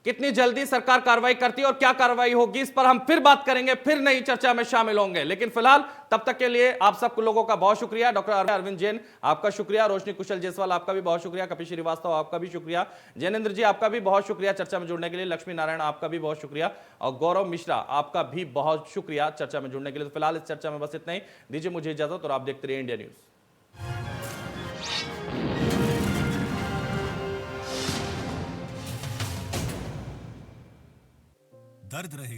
कितनी जल्दी सरकार कार्रवाई करती है और क्या कार्रवाई होगी, इस पर हम फिर बात करेंगे, फिर नई चर्चा में शामिल होंगे। लेकिन फिलहाल तब तक के लिए आप सब लोगों का बहुत शुक्रिया। डॉक्टर अरविंद जैन, आपका शुक्रिया। रोशनी कुशल जायसवाल, आपका भी बहुत शुक्रिया। कपिल श्रीवास्तव, आपका भी शुक्रिया। जैनेंद्र जी, आपका भी बहुत शुक्रिया चर्चा में जुड़ने के लिए। लक्ष्मी नारायण, आपका भी बहुत शुक्रिया। और गौरव मिश्रा, आपका भी बहुत शुक्रिया चर्चा में जुड़ने के लिए। तो फिलहाल इस चर्चा में बस इतना ही। दीजिए मुझे इजाजत और आप देखते रहिए इंडिया न्यूज।
दर्द रहेगा।